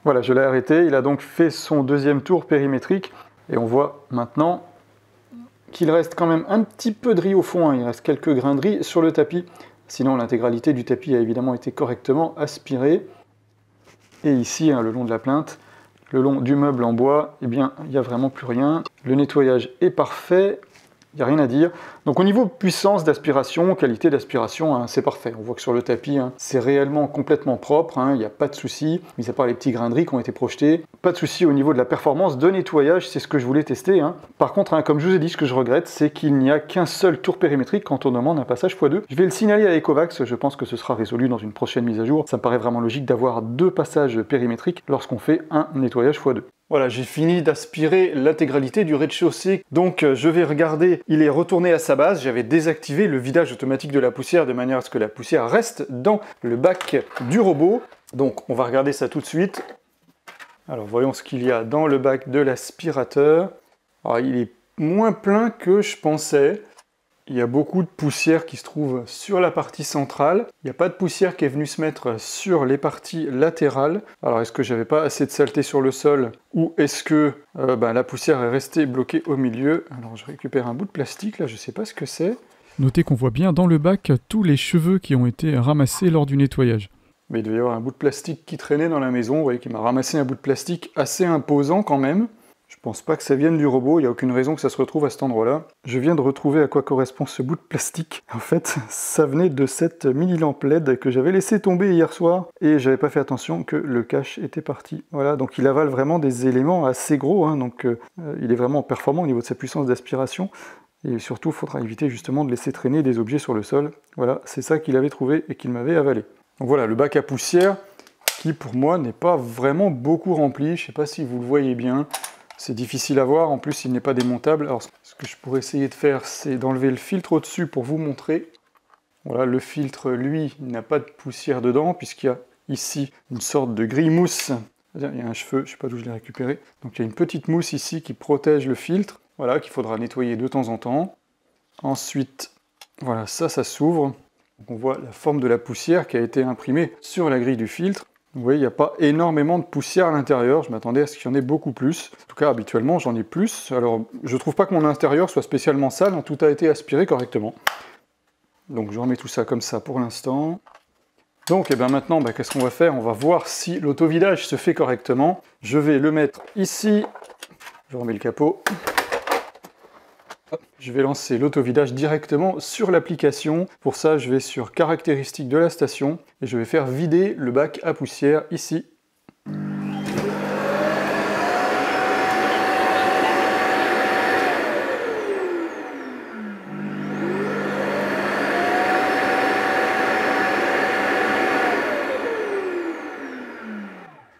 Voilà, je l'ai arrêté, il a donc fait son deuxième tour périmétrique, et on voit maintenant qu'il reste quand même un petit peu de riz au fond, hein. Il reste quelques grains de riz sur le tapis, sinon l'intégralité du tapis a évidemment été correctement aspirée. Et ici, hein, le long de la plainte, le long du meuble en bois, eh bien, il n'y a vraiment plus rien. Le nettoyage est parfait, il n'y a rien à dire. Donc au niveau puissance d'aspiration, qualité d'aspiration, hein, c'est parfait. On voit que sur le tapis, hein, c'est réellement complètement propre, hein, il n'y a pas de souci, mis à part les petits grains de riz qui ont été projetés. Pas de souci au niveau de la performance de nettoyage, c'est ce que je voulais tester, hein. Par contre, hein, comme je vous ai dit, ce que je regrette, c'est qu'il n'y a qu'un seul tour périmétrique quand on demande un passage x2. Je vais le signaler à Ecovacs, je pense que ce sera résolu dans une prochaine mise à jour. Ça me paraît vraiment logique d'avoir 2 passages périmétriques lorsqu'on fait un nettoyage x2. Voilà, j'ai fini d'aspirer l'intégralité du rez-de-chaussée, donc je vais regarder, il est retourné à sa base, j'avais désactivé le vidage automatique de la poussière de manière à ce que la poussière reste dans le bac du robot. Donc on va regarder ça tout de suite. Alors voyons ce qu'il y a dans le bac de l'aspirateur. Alors il est moins plein que je pensais. Il y a beaucoup de poussière qui se trouve sur la partie centrale. Il n'y a pas de poussière qui est venue se mettre sur les parties latérales. Alors est-ce que j'avais pas assez de saleté sur le sol ou est-ce que la poussière est restée bloquée au milieu? Alors je récupère un bout de plastique là, je sais pas ce que c'est. Notez qu'on voit bien dans le bac tous les cheveux qui ont été ramassés lors du nettoyage. Mais il devait y avoir un bout de plastique qui traînait dans la maison. Vous voyez qu'il m'a ramassé un bout de plastique assez imposant quand même. Je pense pas que ça vienne du robot, il n'y a aucune raison que ça se retrouve à cet endroit-là. Je viens de retrouver à quoi correspond ce bout de plastique. En fait, ça venait de cette mini lampe LED que j'avais laissé tomber hier soir et j'avais pas fait attention que le cache était parti. Voilà, donc il avale vraiment des éléments assez gros, hein, donc il est vraiment performant au niveau de sa puissance d'aspiration. Et surtout, il faudra éviter justement de laisser traîner des objets sur le sol. Voilà, c'est ça qu'il avait trouvé et qu'il m'avait avalé. Donc voilà, le bac à poussière qui pour moi n'est pas vraiment beaucoup rempli. Je sais pas si vous le voyez bien. C'est difficile à voir, en plus il n'est pas démontable. Alors ce que je pourrais essayer de faire, c'est d'enlever le filtre au-dessus pour vous montrer. Voilà, le filtre, lui, il n'a pas de poussière dedans, puisqu'il y a ici une sorte de grille-mousse. Il y a un cheveu, je ne sais pas d'où je l'ai récupéré. Donc il y a une petite mousse ici qui protège le filtre, voilà, qu'il faudra nettoyer de temps en temps. Ensuite, voilà, ça s'ouvre. On voit la forme de la poussière qui a été imprimée sur la grille du filtre. Vous voyez, il n'y a pas énormément de poussière à l'intérieur, je m'attendais à ce qu'il y en ait beaucoup plus. En tout cas, habituellement, j'en ai plus. Alors, je ne trouve pas que mon intérieur soit spécialement sale, hein, tout a été aspiré correctement. Donc, je remets tout ça comme ça pour l'instant. Donc, maintenant, qu'est-ce qu'on va faire? On va voir si l'autovidage se fait correctement. Je vais le mettre ici. Je remets le capot. Je vais lancer l'autovidage directement sur l'application. Pour ça, je vais sur caractéristiques de la station et je vais faire vider le bac à poussière ici.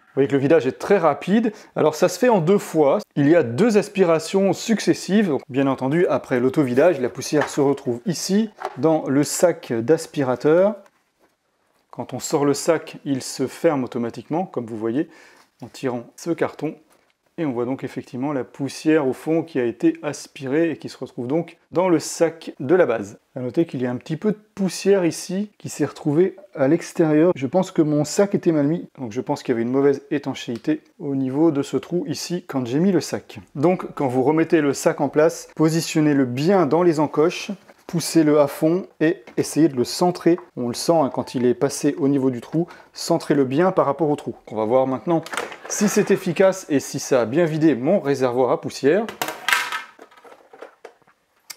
Vous voyez que le vidage est très rapide. Alors ça se fait en 2 fois. Il y a 2 aspirations successives. Donc, bien entendu, après l'autovidage, la poussière se retrouve ici, dans le sac d'aspirateur. Quand on sort le sac, il se ferme automatiquement, comme vous voyez, en tirant ce carton. Et on voit donc effectivement la poussière au fond qui a été aspirée et qui se retrouve donc dans le sac de la base. À noter qu'il y a un petit peu de poussière ici qui s'est retrouvée à l'extérieur. Je pense que mon sac était mal mis, donc je pense qu'il y avait une mauvaise étanchéité au niveau de ce trou ici quand j'ai mis le sac. Donc quand vous remettez le sac en place, positionnez-le bien dans les encoches, poussez-le à fond et essayez de le centrer. On le sent hein, quand il est passé au niveau du trou, centrez-le bien par rapport au trou. On va voir maintenant si c'est efficace et si ça a bien vidé mon réservoir à poussière.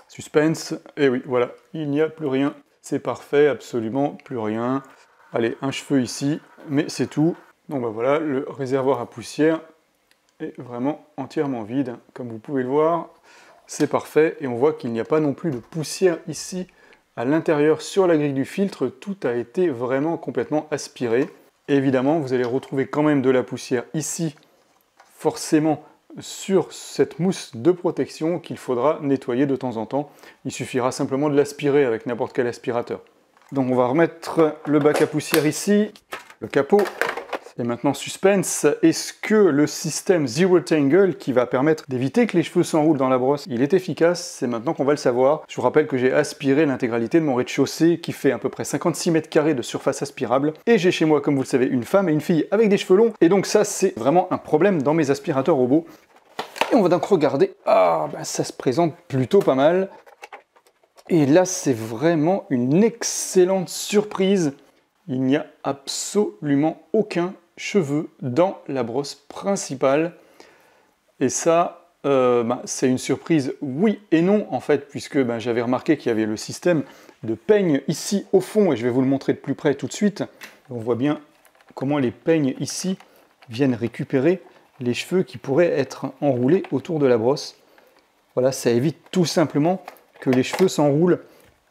Suspense, et oui, voilà, il n'y a plus rien. C'est parfait, absolument plus rien. Allez, un cheveu ici, mais c'est tout. Donc voilà, le réservoir à poussière est vraiment entièrement vide. Comme vous pouvez le voir, c'est parfait. Et on voit qu'il n'y a pas non plus de poussière ici à l'intérieur sur la grille du filtre. Tout a été vraiment complètement aspiré. Et évidemment, vous allez retrouver quand même de la poussière ici, forcément sur cette mousse de protection qu'il faudra nettoyer de temps en temps. Il suffira simplement de l'aspirer avec n'importe quel aspirateur. Donc on va remettre le bac à poussière ici, le capot. Et maintenant suspense, est-ce que le système Zero Tangle qui va permettre d'éviter que les cheveux s'enroulent dans la brosse, il est efficace? C'est maintenant qu'on va le savoir. Je vous rappelle que j'ai aspiré l'intégralité de mon rez-de-chaussée qui fait à peu près 56 mètres carrés de surface aspirable. Et j'ai chez moi, comme vous le savez, une femme et une fille avec des cheveux longs. Et donc ça, c'est vraiment un problème dans mes aspirateurs robots. Et on va donc regarder. Ah, ça se présente plutôt pas mal. Et là, c'est vraiment une excellente surprise. Il n'y a absolument aucun cheveu dans la brosse principale. Et ça, c'est une surprise oui et non en fait, puisque j'avais remarqué qu'il y avait le système de peigne ici au fond, et je vais vous le montrer de plus près tout de suite. On voit bien comment les peignes ici viennent récupérer les cheveux qui pourraient être enroulés autour de la brosse. Voilà, ça évite tout simplement que les cheveux s'enroulent.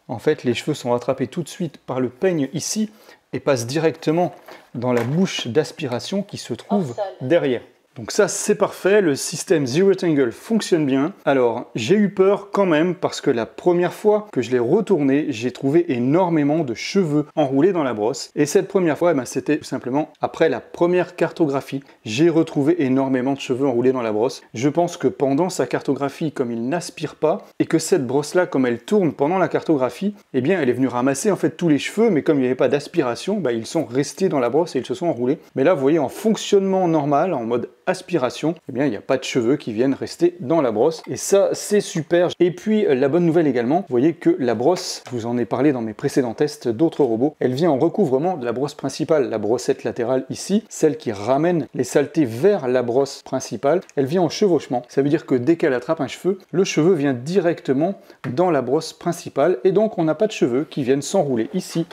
En fait, les cheveux sont rattrapés tout de suite par le peigne ici et passent directement dans la bouche d'aspiration qui se trouve derrière. Donc ça, c'est parfait, le système Zero Tangle fonctionne bien. Alors, j'ai eu peur quand même parce que la première fois que je l'ai retourné, j'ai trouvé énormément de cheveux enroulés dans la brosse. Et cette première fois, c'était tout simplement après la première cartographie. J'ai retrouvé énormément de cheveux enroulés dans la brosse. Je pense que pendant sa cartographie, comme il n'aspire pas, et que cette brosse-là, comme elle tourne pendant la cartographie, eh bien, elle est venue ramasser en fait tous les cheveux, mais comme il n'y avait pas d'aspiration, ils sont restés dans la brosse et ils se sont enroulés. Mais là, vous voyez, en fonctionnement normal, en mode aspiration, eh bien il n'y a pas de cheveux qui viennent rester dans la brosse. Et ça, c'est super. Et puis la bonne nouvelle également, vous voyez que la brosse, je vous en ai parlé dans mes précédents tests d'autres robots, elle vient en recouvrement de la brosse principale, la brossette latérale ici, celle qui ramène les saletés vers la brosse principale, elle vient en chevauchement. Ça veut dire que dès qu'elle attrape un cheveu, le cheveu vient directement dans la brosse principale et donc on n'a pas de cheveux qui viennent s'enrouler ici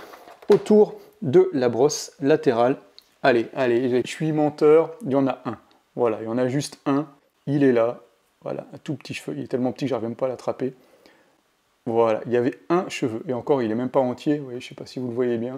autour de la brosse latérale. Allez, je suis menteur, il y en a un. Voilà, il y en a juste un, il est là. Voilà, un tout petit cheveu, il est tellement petit que j'arrive même pas à l'attraper. Voilà, il y avait un cheveu, et encore il n'est même pas entier, vous voyez, je ne sais pas si vous le voyez bien.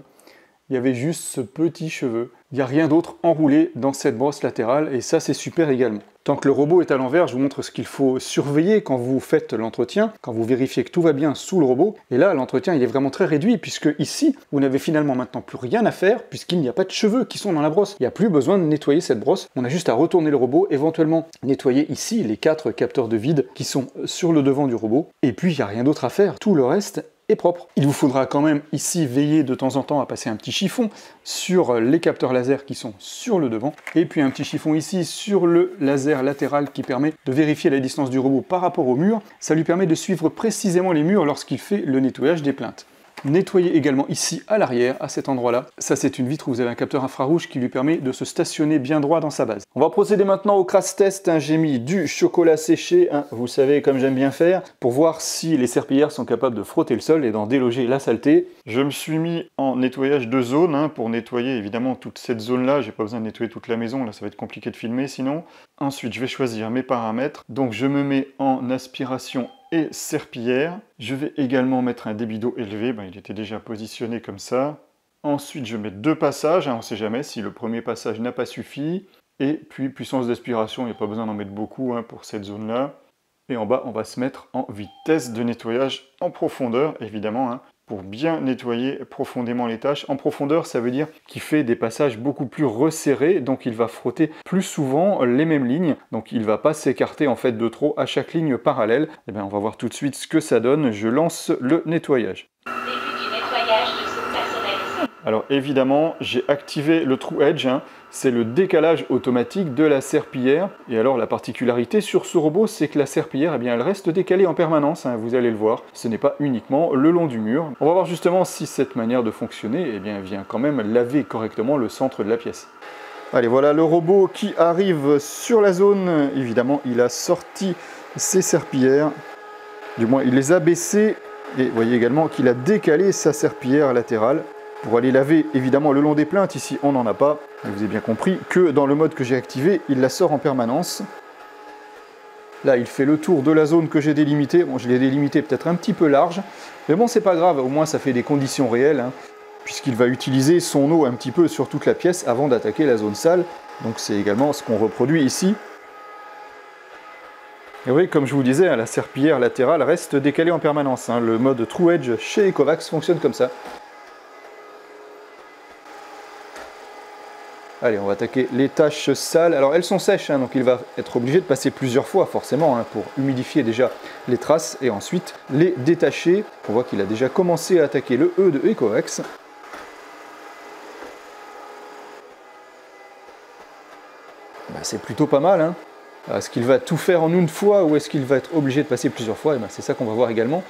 Il y avait juste ce petit cheveu. Il n'y a rien d'autre enroulé dans cette brosse latérale, et ça c'est super également. Tant que le robot est à l'envers, je vous montre ce qu'il faut surveiller quand vous faites l'entretien, quand vous vérifiez que tout va bien sous le robot. Et là, l'entretien il est vraiment très réduit, puisque ici, vous n'avez finalement maintenant plus rien à faire, puisqu'il n'y a pas de cheveux qui sont dans la brosse. Il n'y a plus besoin de nettoyer cette brosse, on a juste à retourner le robot, éventuellement nettoyer ici les 4 capteurs de vide qui sont sur le devant du robot. Et puis, il n'y a rien d'autre à faire, tout le reste est propre. Il vous faudra quand même ici veiller de temps en temps à passer un petit chiffon sur les capteurs laser qui sont sur le devant, et puis un petit chiffon ici sur le laser latéral qui permet de vérifier la distance du robot par rapport au mur. Ça lui permet de suivre précisément les murs lorsqu'il fait le nettoyage des plinthes. Nettoyez également ici à l'arrière, à cet endroit-là. Ça, c'est une vitre où vous avez un capteur infrarouge qui lui permet de se stationner bien droit dans sa base. On va procéder maintenant au crash test. J'ai mis du chocolat séché, vous savez comme j'aime bien faire, pour voir si les serpillères sont capables de frotter le sol et d'en déloger la saleté. Je me suis mis en nettoyage de zone pour nettoyer évidemment toute cette zone-là. J'ai pas besoin de nettoyer toute la maison, là ça va être compliqué de filmer sinon. Ensuite, je vais choisir mes paramètres. Donc je me mets en aspiration et serpillière. Je vais également mettre un débit d'eau élevé, il était déjà positionné comme ça. Ensuite, je mets 2 passages, on ne sait jamais si le premier passage n'a pas suffi. Et puis, puissance d'aspiration, il n'y a pas besoin d'en mettre beaucoup pour cette zone-là. Et en bas, on va se mettre en vitesse de nettoyage en profondeur, évidemment, pour bien nettoyer profondément les tâches. En profondeur, ça veut dire qu'il fait des passages beaucoup plus resserrés, donc il va frotter plus souvent les mêmes lignes, donc il ne va pas s'écarter en fait de trop à chaque ligne parallèle. Et bien, on va voir tout de suite ce que ça donne. Je lance le nettoyage. Début du nettoyage de zone personnalisée. Alors évidemment, j'ai activé le True Edge, c'est le décalage automatique de la serpillière. Et alors la particularité sur ce robot, c'est que la serpillière, elle reste décalée en permanence, vous allez le voir. Ce n'est pas uniquement le long du mur. On va voir justement si cette manière de fonctionner vient quand même laver correctement le centre de la pièce. Allez, voilà le robot qui arrive sur la zone. Évidemment, il a sorti ses serpillières. Du moins, il les a baissées. Et vous voyez également qu'il a décalé sa serpillière latérale pour aller laver évidemment le long des plinthes. Ici, on n'en a pas. Et vous avez bien compris que dans le mode que j'ai activé, il la sort en permanence. Là, il fait le tour de la zone que j'ai délimitée. Bon, je l'ai délimitée peut-être un petit peu large. Mais bon, c'est pas grave. Au moins, ça fait des conditions réelles. Puisqu'il va utiliser son eau un petit peu sur toute la pièce avant d'attaquer la zone sale. Donc c'est également ce qu'on reproduit ici. Et oui, comme je vous disais, la serpillière latérale reste décalée en permanence. Le mode True Edge chez Ecovacs fonctionne comme ça. Allez, on va attaquer les tâches sales. Alors elles sont sèches, donc il va être obligé de passer plusieurs fois forcément pour humidifier déjà les traces et ensuite les détacher. On voit qu'il a déjà commencé à attaquer le E de Ecovacs. C'est plutôt pas mal. Est-ce qu'il va tout faire en une fois ou est-ce qu'il va être obligé de passer plusieurs fois? C'est ça qu'on va voir également.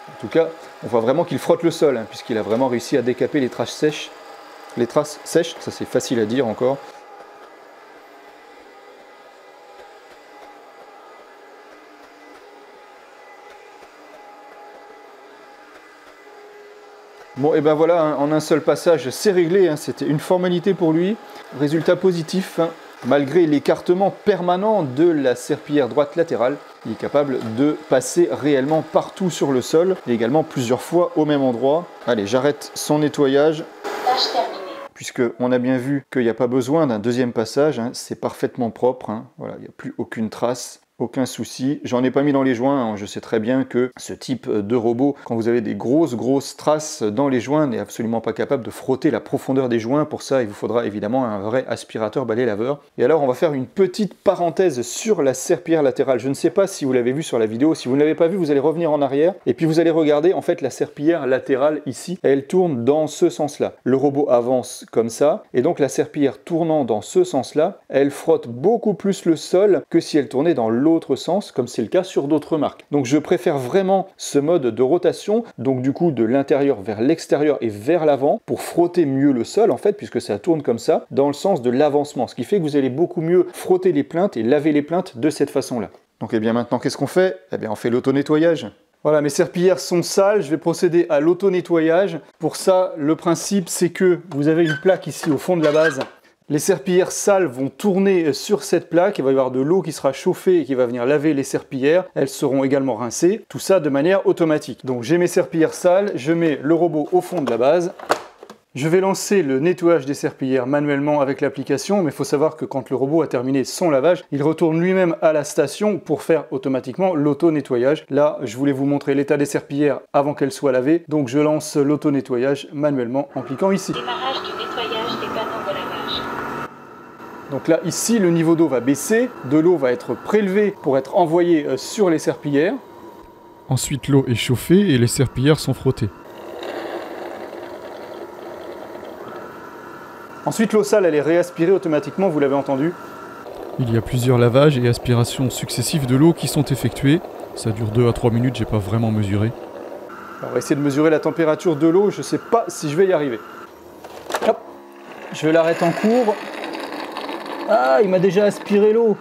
En tout cas, on voit vraiment qu'il frotte le sol, puisqu'il a vraiment réussi à décaper les traces sèches. Les traces sèches, ça c'est facile à dire encore. Bon, et ben voilà, en un seul passage, c'est réglé. C'était une formalité pour lui. Résultat positif. Malgré l'écartement permanent de la serpillière droite latérale, il est capable de passer réellement partout sur le sol et également plusieurs fois au même endroit. Allez, j'arrête son nettoyage. Tâche terminée. Puisqu'on a bien vu qu'il n'y a pas besoin d'un deuxième passage, c'est parfaitement propre. Voilà, il n'y a plus aucune trace. Aucun souci, j'en ai pas mis dans les joints, hein. Je sais très bien que ce type de robot, quand vous avez des grosses traces dans les joints, n'est absolument pas capable de frotter la profondeur des joints. Pour ça, il vous faudra évidemment un vrai aspirateur balai laveur. Et alors, on va faire une petite parenthèse sur la serpillière latérale. Je ne sais pas si vous l'avez vu sur la vidéo, si vous ne l'avez pas vu, vous allez revenir en arrière, et puis vous allez regarder, en fait, la serpillière latérale ici, elle tourne dans ce sens-là. Le robot avance comme ça, et donc la serpillière tournant dans ce sens-là, elle frotte beaucoup plus le sol que si elle tournait dans l'autre sens, comme c'est le cas sur d'autres marques. Donc je préfère vraiment ce mode de rotation, donc du coup de l'intérieur vers l'extérieur et vers l'avant, pour frotter mieux le sol en fait, puisque ça tourne comme ça, dans le sens de l'avancement, ce qui fait que vous allez beaucoup mieux frotter les plinthes et laver les plinthes de cette façon-là. Donc et bien maintenant, qu'est-ce qu'on fait? Eh bien on fait l'auto-nettoyage. Voilà, mes serpillières sont sales, je vais procéder à l'auto-nettoyage. Pour ça, le principe c'est que vous avez une plaque ici au fond de la base. Les serpillières sales vont tourner sur cette plaque, il va y avoir de l'eau qui sera chauffée et qui va venir laver les serpillières. Elles seront également rincées, tout ça de manière automatique. Donc j'ai mes serpillières sales, je mets le robot au fond de la base. Je vais lancer le nettoyage des serpillières manuellement avec l'application, mais il faut savoir que quand le robot a terminé son lavage, il retourne lui-même à la station pour faire automatiquement l'auto-nettoyage. Là, je voulais vous montrer l'état des serpillières avant qu'elles soient lavées, donc je lance l'auto-nettoyage manuellement en cliquant ici. Démarrage du nettoyage des panneaux de lavage. Donc là, ici, le niveau d'eau va baisser, de l'eau va être prélevée pour être envoyée sur les serpillières. Ensuite, l'eau est chauffée et les serpillières sont frottées. Ensuite, l'eau sale, elle est réaspirée automatiquement, vous l'avez entendu. Il y a plusieurs lavages et aspirations successives de l'eau qui sont effectuées. Ça dure 2 à 3 minutes, j'ai pas vraiment mesuré. Alors, on va essayer de mesurer la température de l'eau, je sais pas si je vais y arriver. Hop, je l'arrête en cours. Ah, il m'a déjà aspiré l'eau.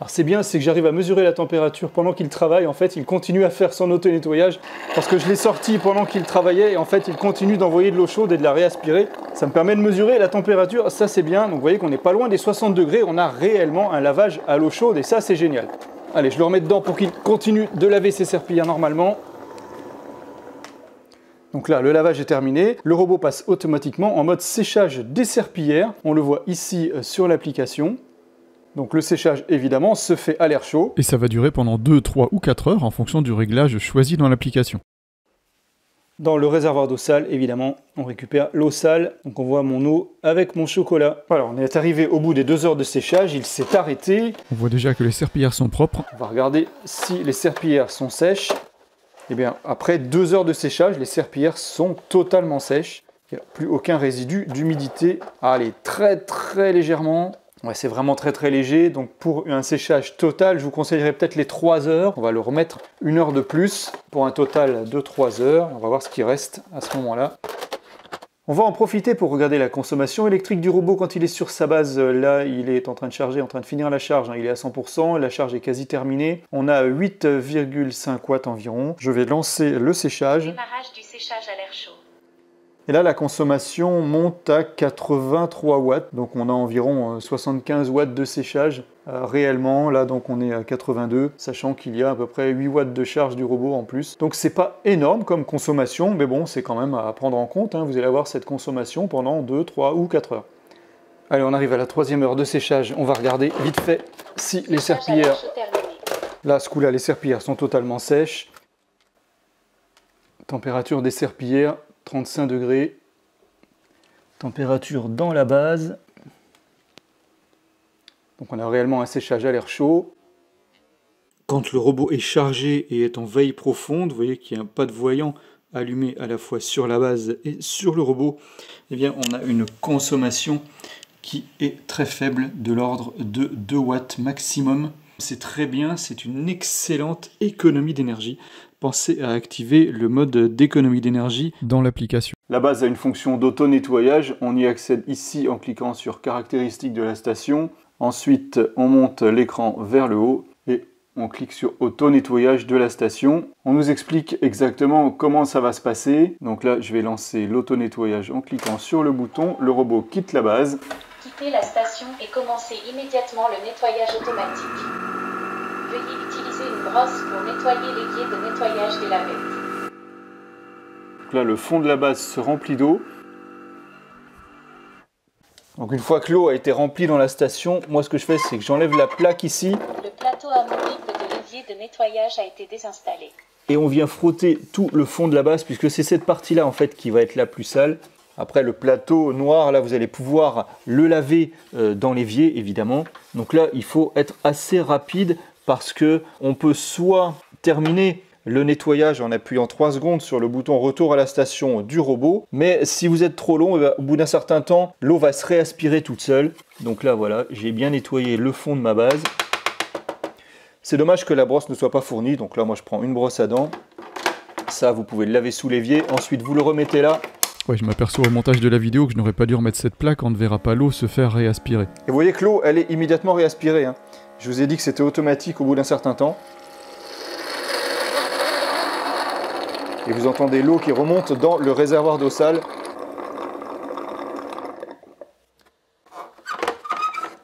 Alors c'est bien, c'est que j'arrive à mesurer la température pendant qu'il travaille. En fait, il continue à faire son auto-nettoyage parce que je l'ai sorti pendant qu'il travaillait et en fait, il continue d'envoyer de l'eau chaude et de la réaspirer. Ça me permet de mesurer la température, ça c'est bien. Donc vous voyez qu'on n'est pas loin des 60 degrés, on a réellement un lavage à l'eau chaude et ça c'est génial. Allez, je le remets dedans pour qu'il continue de laver ses serpillières normalement. Donc là, le lavage est terminé. Le robot passe automatiquement en mode séchage des serpillières. On le voit ici sur l'application. Donc le séchage, évidemment, se fait à l'air chaud. Et ça va durer pendant 2, 3 ou 4 heures en fonction du réglage choisi dans l'application. Dans le réservoir d'eau sale, évidemment, on récupère l'eau sale. Donc on voit mon eau avec mon chocolat. Voilà, on est arrivé au bout des 2 heures de séchage. Il s'est arrêté. On voit déjà que les serpillières sont propres. On va regarder si les serpillières sont sèches. Eh bien, après 2 heures de séchage, les serpillières sont totalement sèches. Il n'y a plus aucun résidu d'humidité. Allez, très légèrement. Ouais, c'est vraiment très léger. Donc pour un séchage total, je vous conseillerais peut-être les 3 heures. On va le remettre 1 heure de plus pour un total de 3 heures. On va voir ce qui reste à ce moment-là. On va en profiter pour regarder la consommation électrique du robot quand il est sur sa base. Là, il est en train de charger, en train de finir la charge. Il est à 100%, la charge est quasi terminée. On a 8,5 watts environ. Je vais lancer le séchage. Démarrage du séchage à l'air chaud. Et là, la consommation monte à 83 watts. Donc on a environ 75 watts de séchage réellement. Là, donc on est à 82, sachant qu'il y a à peu près 8 watts de charge du robot en plus. Donc c'est pas énorme comme consommation, mais bon, c'est quand même à prendre en compte. Vous allez avoir cette consommation pendant 2, 3 ou 4 heures. Allez, on arrive à la 3e heure de séchage. On va regarder vite fait si les serpillières... Là, ce coup-là, les serpillières sont totalement sèches. Température des serpillières, 35 degrés. Température dans la base. Donc on a réellement un séchage à l'air chaud. Quand le robot est chargé et est en veille profonde, vous voyez qu'il y a un pas de voyant allumé à la fois sur la base et sur le robot. Eh bien, on a une consommation qui est très faible, de l'ordre de 2 watts maximum. C'est très bien, c'est une excellente économie d'énergie. Pensez à activer le mode d'économie d'énergie dans l'application. La base a une fonction d'auto-nettoyage. On y accède ici en cliquant sur caractéristiques de la station. Ensuite, on monte l'écran vers le haut et on clique sur auto-nettoyage de la station. On nous explique exactement comment ça va se passer. Donc là, je vais lancer l'auto-nettoyage en cliquant sur le bouton. Le robot quitte la base. Quittez la station et commencez immédiatement le nettoyage automatique. Veuillez utiliser une brosse pour nettoyer l'évier de nettoyage des lavettes. Donc là, le fond de la base se remplit d'eau. Donc une fois que l'eau a été remplie dans la station, moi ce que je fais, c'est que j'enlève la plaque ici. Le plateau amovible de l'évier de nettoyage a été désinstallé. Et on vient frotter tout le fond de la base, puisque c'est cette partie-là en fait qui va être la plus sale. Après le plateau noir, là vous allez pouvoir le laver dans l'évier évidemment. Donc là il faut être assez rapide parce que on peut soit terminer le nettoyage en appuyant 3 secondes sur le bouton retour à la station du robot, mais si vous êtes trop long, au bout d'un certain temps, l'eau va se réaspirer toute seule. Donc là voilà, j'ai bien nettoyé le fond de ma base. C'est dommage que la brosse ne soit pas fournie, donc là moi je prends une brosse à dents. Ça vous pouvez le laver sous l'évier, ensuite vous le remettez là. Ouais, je m'aperçois au montage de la vidéo que je n'aurais pas dû remettre cette plaque, on ne verra pas l'eau se faire réaspirer. Et vous voyez que l'eau, elle est immédiatement réaspirée, hein. Je vous ai dit que c'était automatique au bout d'un certain temps. Et vous entendez l'eau qui remonte dans le réservoir d'eau sale.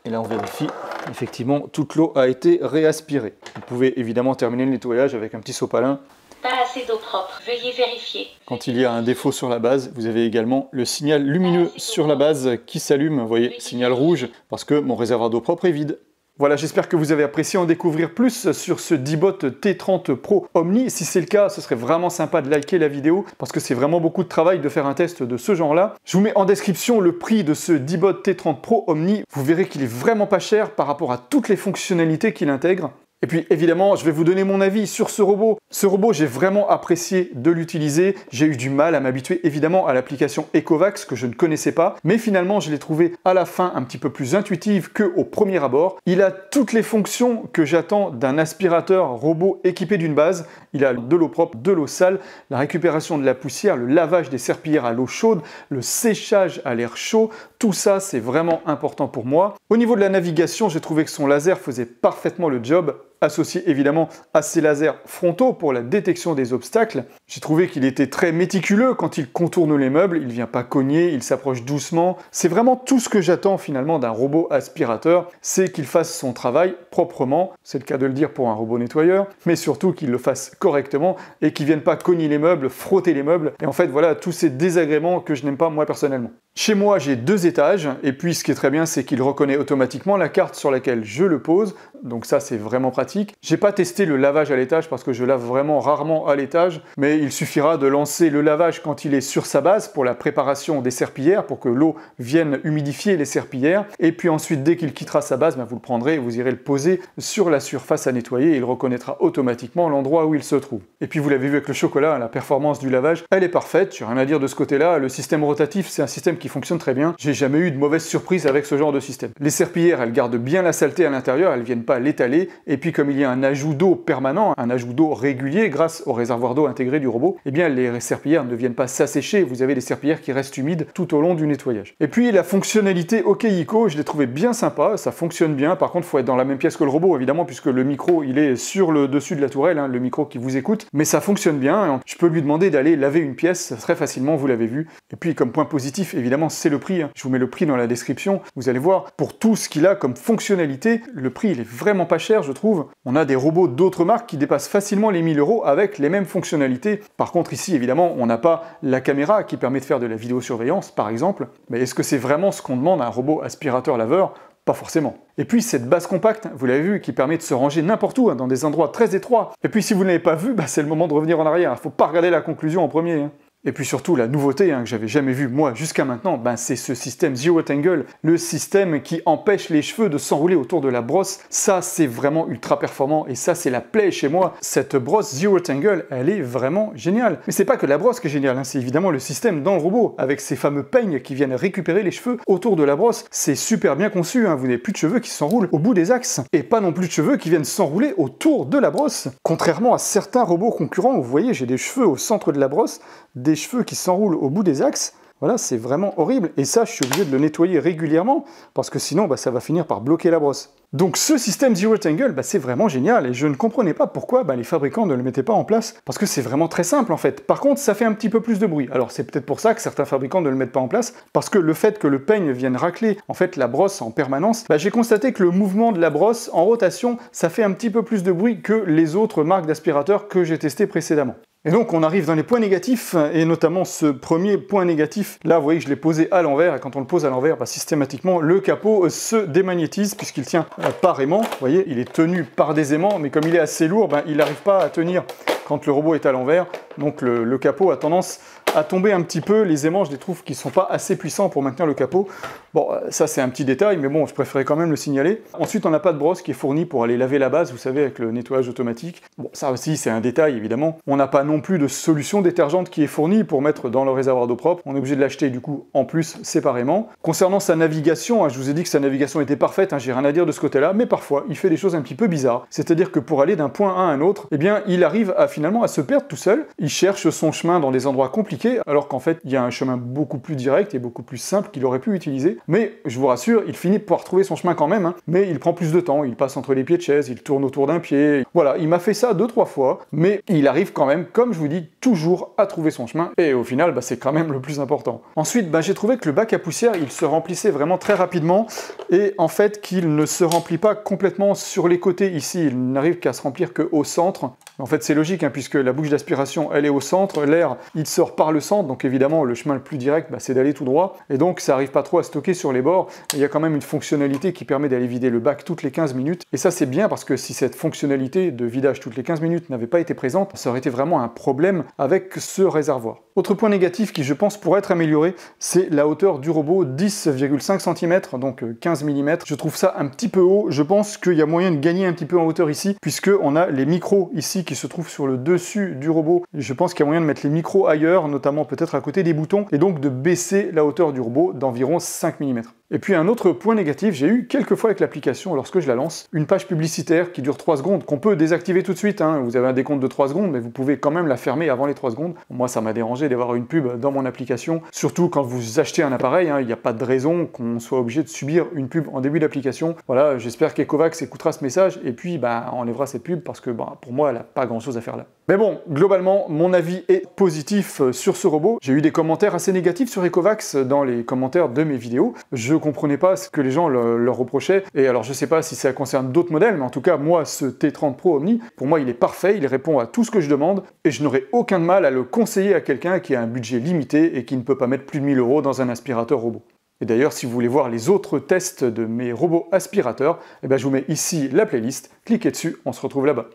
Et là on vérifie, effectivement toute l'eau a été réaspirée. Vous pouvez évidemment terminer le nettoyage avec un petit sopalin. Pas assez d'eau propre, veuillez vérifier. Quand il y a un défaut sur la base, vous avez également le signal lumineux sur la base qui s'allume. Vous voyez, signal rouge, parce que mon réservoir d'eau propre est vide. Voilà, j'espère que vous avez apprécié en découvrir plus sur ce Dibot T30 Pro Omni. Si c'est le cas, ce serait vraiment sympa de liker la vidéo parce que c'est vraiment beaucoup de travail de faire un test de ce genre-là. Je vous mets en description le prix de ce Dibot T30 Pro Omni. Vous verrez qu'il est vraiment pas cher par rapport à toutes les fonctionnalités qu'il intègre. Et puis évidemment, je vais vous donner mon avis sur ce robot. Ce robot, j'ai vraiment apprécié de l'utiliser. J'ai eu du mal à m'habituer évidemment à l'application Ecovacs que je ne connaissais pas. Mais finalement, je l'ai trouvé à la fin un petit peu plus intuitive qu'au premier abord. Il a toutes les fonctions que j'attends d'un aspirateur robot équipé d'une base. Il a de l'eau propre, de l'eau sale, la récupération de la poussière, le lavage des serpillères à l'eau chaude, le séchage à l'air chaud. Tout ça, c'est vraiment important pour moi. Au niveau de la navigation, j'ai trouvé que son laser faisait parfaitement le job, associé évidemment à ses lasers frontaux pour la détection des obstacles. J'ai trouvé qu'il était très méticuleux quand il contourne les meubles, il ne vient pas cogner, il s'approche doucement. C'est vraiment tout ce que j'attends finalement d'un robot aspirateur, c'est qu'il fasse son travail proprement, c'est le cas de le dire pour un robot nettoyeur, mais surtout qu'il le fasse correctement et qu'il ne vienne pas cogner les meubles, frotter les meubles, et en fait voilà tous ces désagréments que je n'aime pas moi personnellement. Chez moi j'ai 2 étages, et puis ce qui est très bien c'est qu'il reconnaît automatiquement la carte sur laquelle je le pose, donc ça c'est vraiment pratique. J'ai pas testé le lavage à l'étage parce que je lave vraiment rarement à l'étage, mais il suffira de lancer le lavage quand il est sur sa base pour la préparation des serpillères, pour que l'eau vienne humidifier les serpillères, et puis ensuite dès qu'il quittera sa base, vous le prendrez et vous irez le poser sur la surface à nettoyer et il reconnaîtra automatiquement l'endroit où il se trouve. Et puis vous l'avez vu avec le chocolat, la performance du lavage, elle est parfaite, j'ai rien à dire de ce côté-là, le système rotatif c'est un système qui fonctionne très bien, j'ai jamais eu de mauvaise surprise avec ce genre de système. Les serpillères, elles gardent bien la saleté à l'intérieur, elles viennent pas l'étaler, et puis comme il y a un ajout d'eau permanent, un ajout d'eau régulier grâce au réservoir d'eau intégré du robot, eh bien les serpillères ne viennent pas s'assécher, vous avez des serpillères qui restent humides tout au long du nettoyage. Et puis la fonctionnalité OKICO, je l'ai trouvé bien sympa, ça fonctionne bien, par contre il faut être dans la même pièce que le robot évidemment puisque le micro il est sur le dessus de la tourelle, hein, le micro qui vous écoute, mais ça fonctionne bien, je peux lui demander d'aller laver une pièce très facilement, vous l'avez vu. Et puis comme point positif évidemment c'est le prix, hein. Je vous mets le prix dans la description, vous allez voir, pour tout ce qu'il a comme fonctionnalité, le prix il est vraiment pas cher je trouve. On a des robots d'autres marques qui dépassent facilement les 1000 € avec les mêmes fonctionnalités. Par contre ici évidemment on n'a pas la caméra qui permet de faire de la vidéosurveillance par exemple, mais est-ce que c'est vraiment ce qu'on demande à un robot aspirateur laveur? Pas forcément. Et puis cette base compacte, vous l'avez vu, qui permet de se ranger n'importe où, hein, dans des endroits très étroits. Et puis si vous ne l'avez pas vu, c'est le moment de revenir en arrière, faut pas regarder la conclusion en premier. Hein. Et puis surtout, la nouveauté que j'avais jamais vue moi jusqu'à maintenant, c'est ce système Zero Tangle, le système qui empêche les cheveux de s'enrouler autour de la brosse. Ça, c'est vraiment ultra performant et ça, c'est la plaie chez moi. Cette brosse Zero Tangle, elle est vraiment géniale. Mais c'est pas que la brosse qui est géniale, hein, c'est évidemment le système dans le robot, avec ces fameux peignes qui viennent récupérer les cheveux autour de la brosse. C'est super bien conçu, hein, vous n'avez plus de cheveux qui s'enroulent au bout des axes, et pas non plus de cheveux qui viennent s'enrouler autour de la brosse. Contrairement à certains robots concurrents, vous voyez, j'ai des cheveux au centre de la brosse, des cheveux qui s'enroulent au bout des axes, voilà, c'est vraiment horrible. Et ça, je suis obligé de le nettoyer régulièrement, parce que sinon, ça va finir par bloquer la brosse. Donc ce système Zero Tangle, c'est vraiment génial, et je ne comprenais pas pourquoi les fabricants ne le mettaient pas en place, parce que c'est vraiment très simple en fait. Par contre, ça fait un petit peu plus de bruit. Alors c'est peut-être pour ça que certains fabricants ne le mettent pas en place, parce que le fait que le peigne vienne racler en fait la brosse en permanence, j'ai constaté que le mouvement de la brosse en rotation, ça fait un petit peu plus de bruit que les autres marques d'aspirateurs que j'ai testées précédemment. Et donc on arrive dans les points négatifs, et notamment ce premier point négatif, là vous voyez que je l'ai posé à l'envers, et quand on le pose à l'envers, systématiquement le capot se démagnétise puisqu'il tient par aimant, vous voyez, il est tenu par des aimants, mais comme il est assez lourd, il n'arrive pas à tenir quand le robot est à l'envers, donc le capot a tendance à tomber un petit peu, les aimants je les trouve qui ne sont pas assez puissants pour maintenir le capot. Bon, ça c'est un petit détail, mais bon, je préférais quand même le signaler. Ensuite, on n'a pas de brosse qui est fournie pour aller laver la base, vous savez, avec le nettoyage automatique. Bon, ça aussi c'est un détail évidemment. On n'a pas non plus de solution détergente qui est fournie pour mettre dans le réservoir d'eau propre. On est obligé de l'acheter du coup en plus séparément. Concernant sa navigation, je vous ai dit que sa navigation était parfaite, j'ai rien à dire de ce côté-là, mais parfois il fait des choses un petit peu bizarres. C'est-à-dire que pour aller d'un point A à un autre, eh bien il arrive finalement à se perdre tout seul. Il cherche son chemin dans des endroits compliqués, alors qu'en fait il y a un chemin beaucoup plus direct et beaucoup plus simple qu'il aurait pu utiliser. Mais je vous rassure, il finit par trouver son chemin quand même, mais il prend plus de temps, il passe entre les pieds de chaise, il tourne autour d'un pied. Voilà, il m'a fait ça 2-3 fois, mais il arrive quand même, comme je vous dis, toujours à trouver son chemin, et au final, c'est quand même le plus important. Ensuite, j'ai trouvé que le bac à poussière, il se remplissait vraiment très rapidement, et en fait qu'il ne se remplit pas complètement sur les côtés ici, il n'arrive qu'à se remplir qu'au centre. En fait, c'est logique, puisque la bouche d'aspiration, elle est au centre, l'air, il sort par le centre, donc évidemment, le chemin le plus direct, c'est d'aller tout droit, et donc ça n'arrive pas trop à stocker sur les bords. Il y a quand même une fonctionnalité qui permet d'aller vider le bac toutes les 15 minutes, et ça c'est bien parce que si cette fonctionnalité de vidage toutes les 15 minutes n'avait pas été présente, ça aurait été vraiment un problème avec ce réservoir. Autre point négatif qui je pense pourrait être amélioré, c'est la hauteur du robot, 10,5 cm, donc 15 mm. Je trouve ça un petit peu haut, je pense qu'il y a moyen de gagner un petit peu en hauteur ici, puisqu'on a les micros ici qui se trouvent sur le dessus du robot. Je pense qu'il y a moyen de mettre les micros ailleurs, notamment peut-être à côté des boutons, et donc de baisser la hauteur du robot d'environ 5 mm. Et puis un autre point négatif, j'ai eu quelques fois avec l'application, lorsque je la lance, une page publicitaire qui dure 3 secondes, qu'on peut désactiver tout de suite, vous avez un décompte de 3 secondes, mais vous pouvez quand même la fermer avant les 3 secondes. Moi ça m'a dérangé d'avoir une pub dans mon application, surtout quand vous achetez un appareil, il n'y a pas de raison qu'on soit obligé de subir une pub en début d'application. Voilà, j'espère qu'Ecovacs écoutera ce message, et puis enlèvera cette pub, parce que pour moi elle n'a pas grand chose à faire là. Mais bon, globalement, mon avis est positif sur ce robot. J'ai eu des commentaires assez négatifs sur Ecovacs dans les commentaires de mes vidéos. Je comprenais pas ce que les gens leur reprochaient, et alors je sais pas si ça concerne d'autres modèles, mais en tout cas, moi, ce T30 Pro Omni, pour moi, il est parfait, il répond à tout ce que je demande, et je n'aurais aucun mal à le conseiller à quelqu'un qui a un budget limité et qui ne peut pas mettre plus de 1000 € dans un aspirateur robot. Et d'ailleurs, si vous voulez voir les autres tests de mes robots aspirateurs, je vous mets ici la playlist, cliquez dessus, on se retrouve là-bas.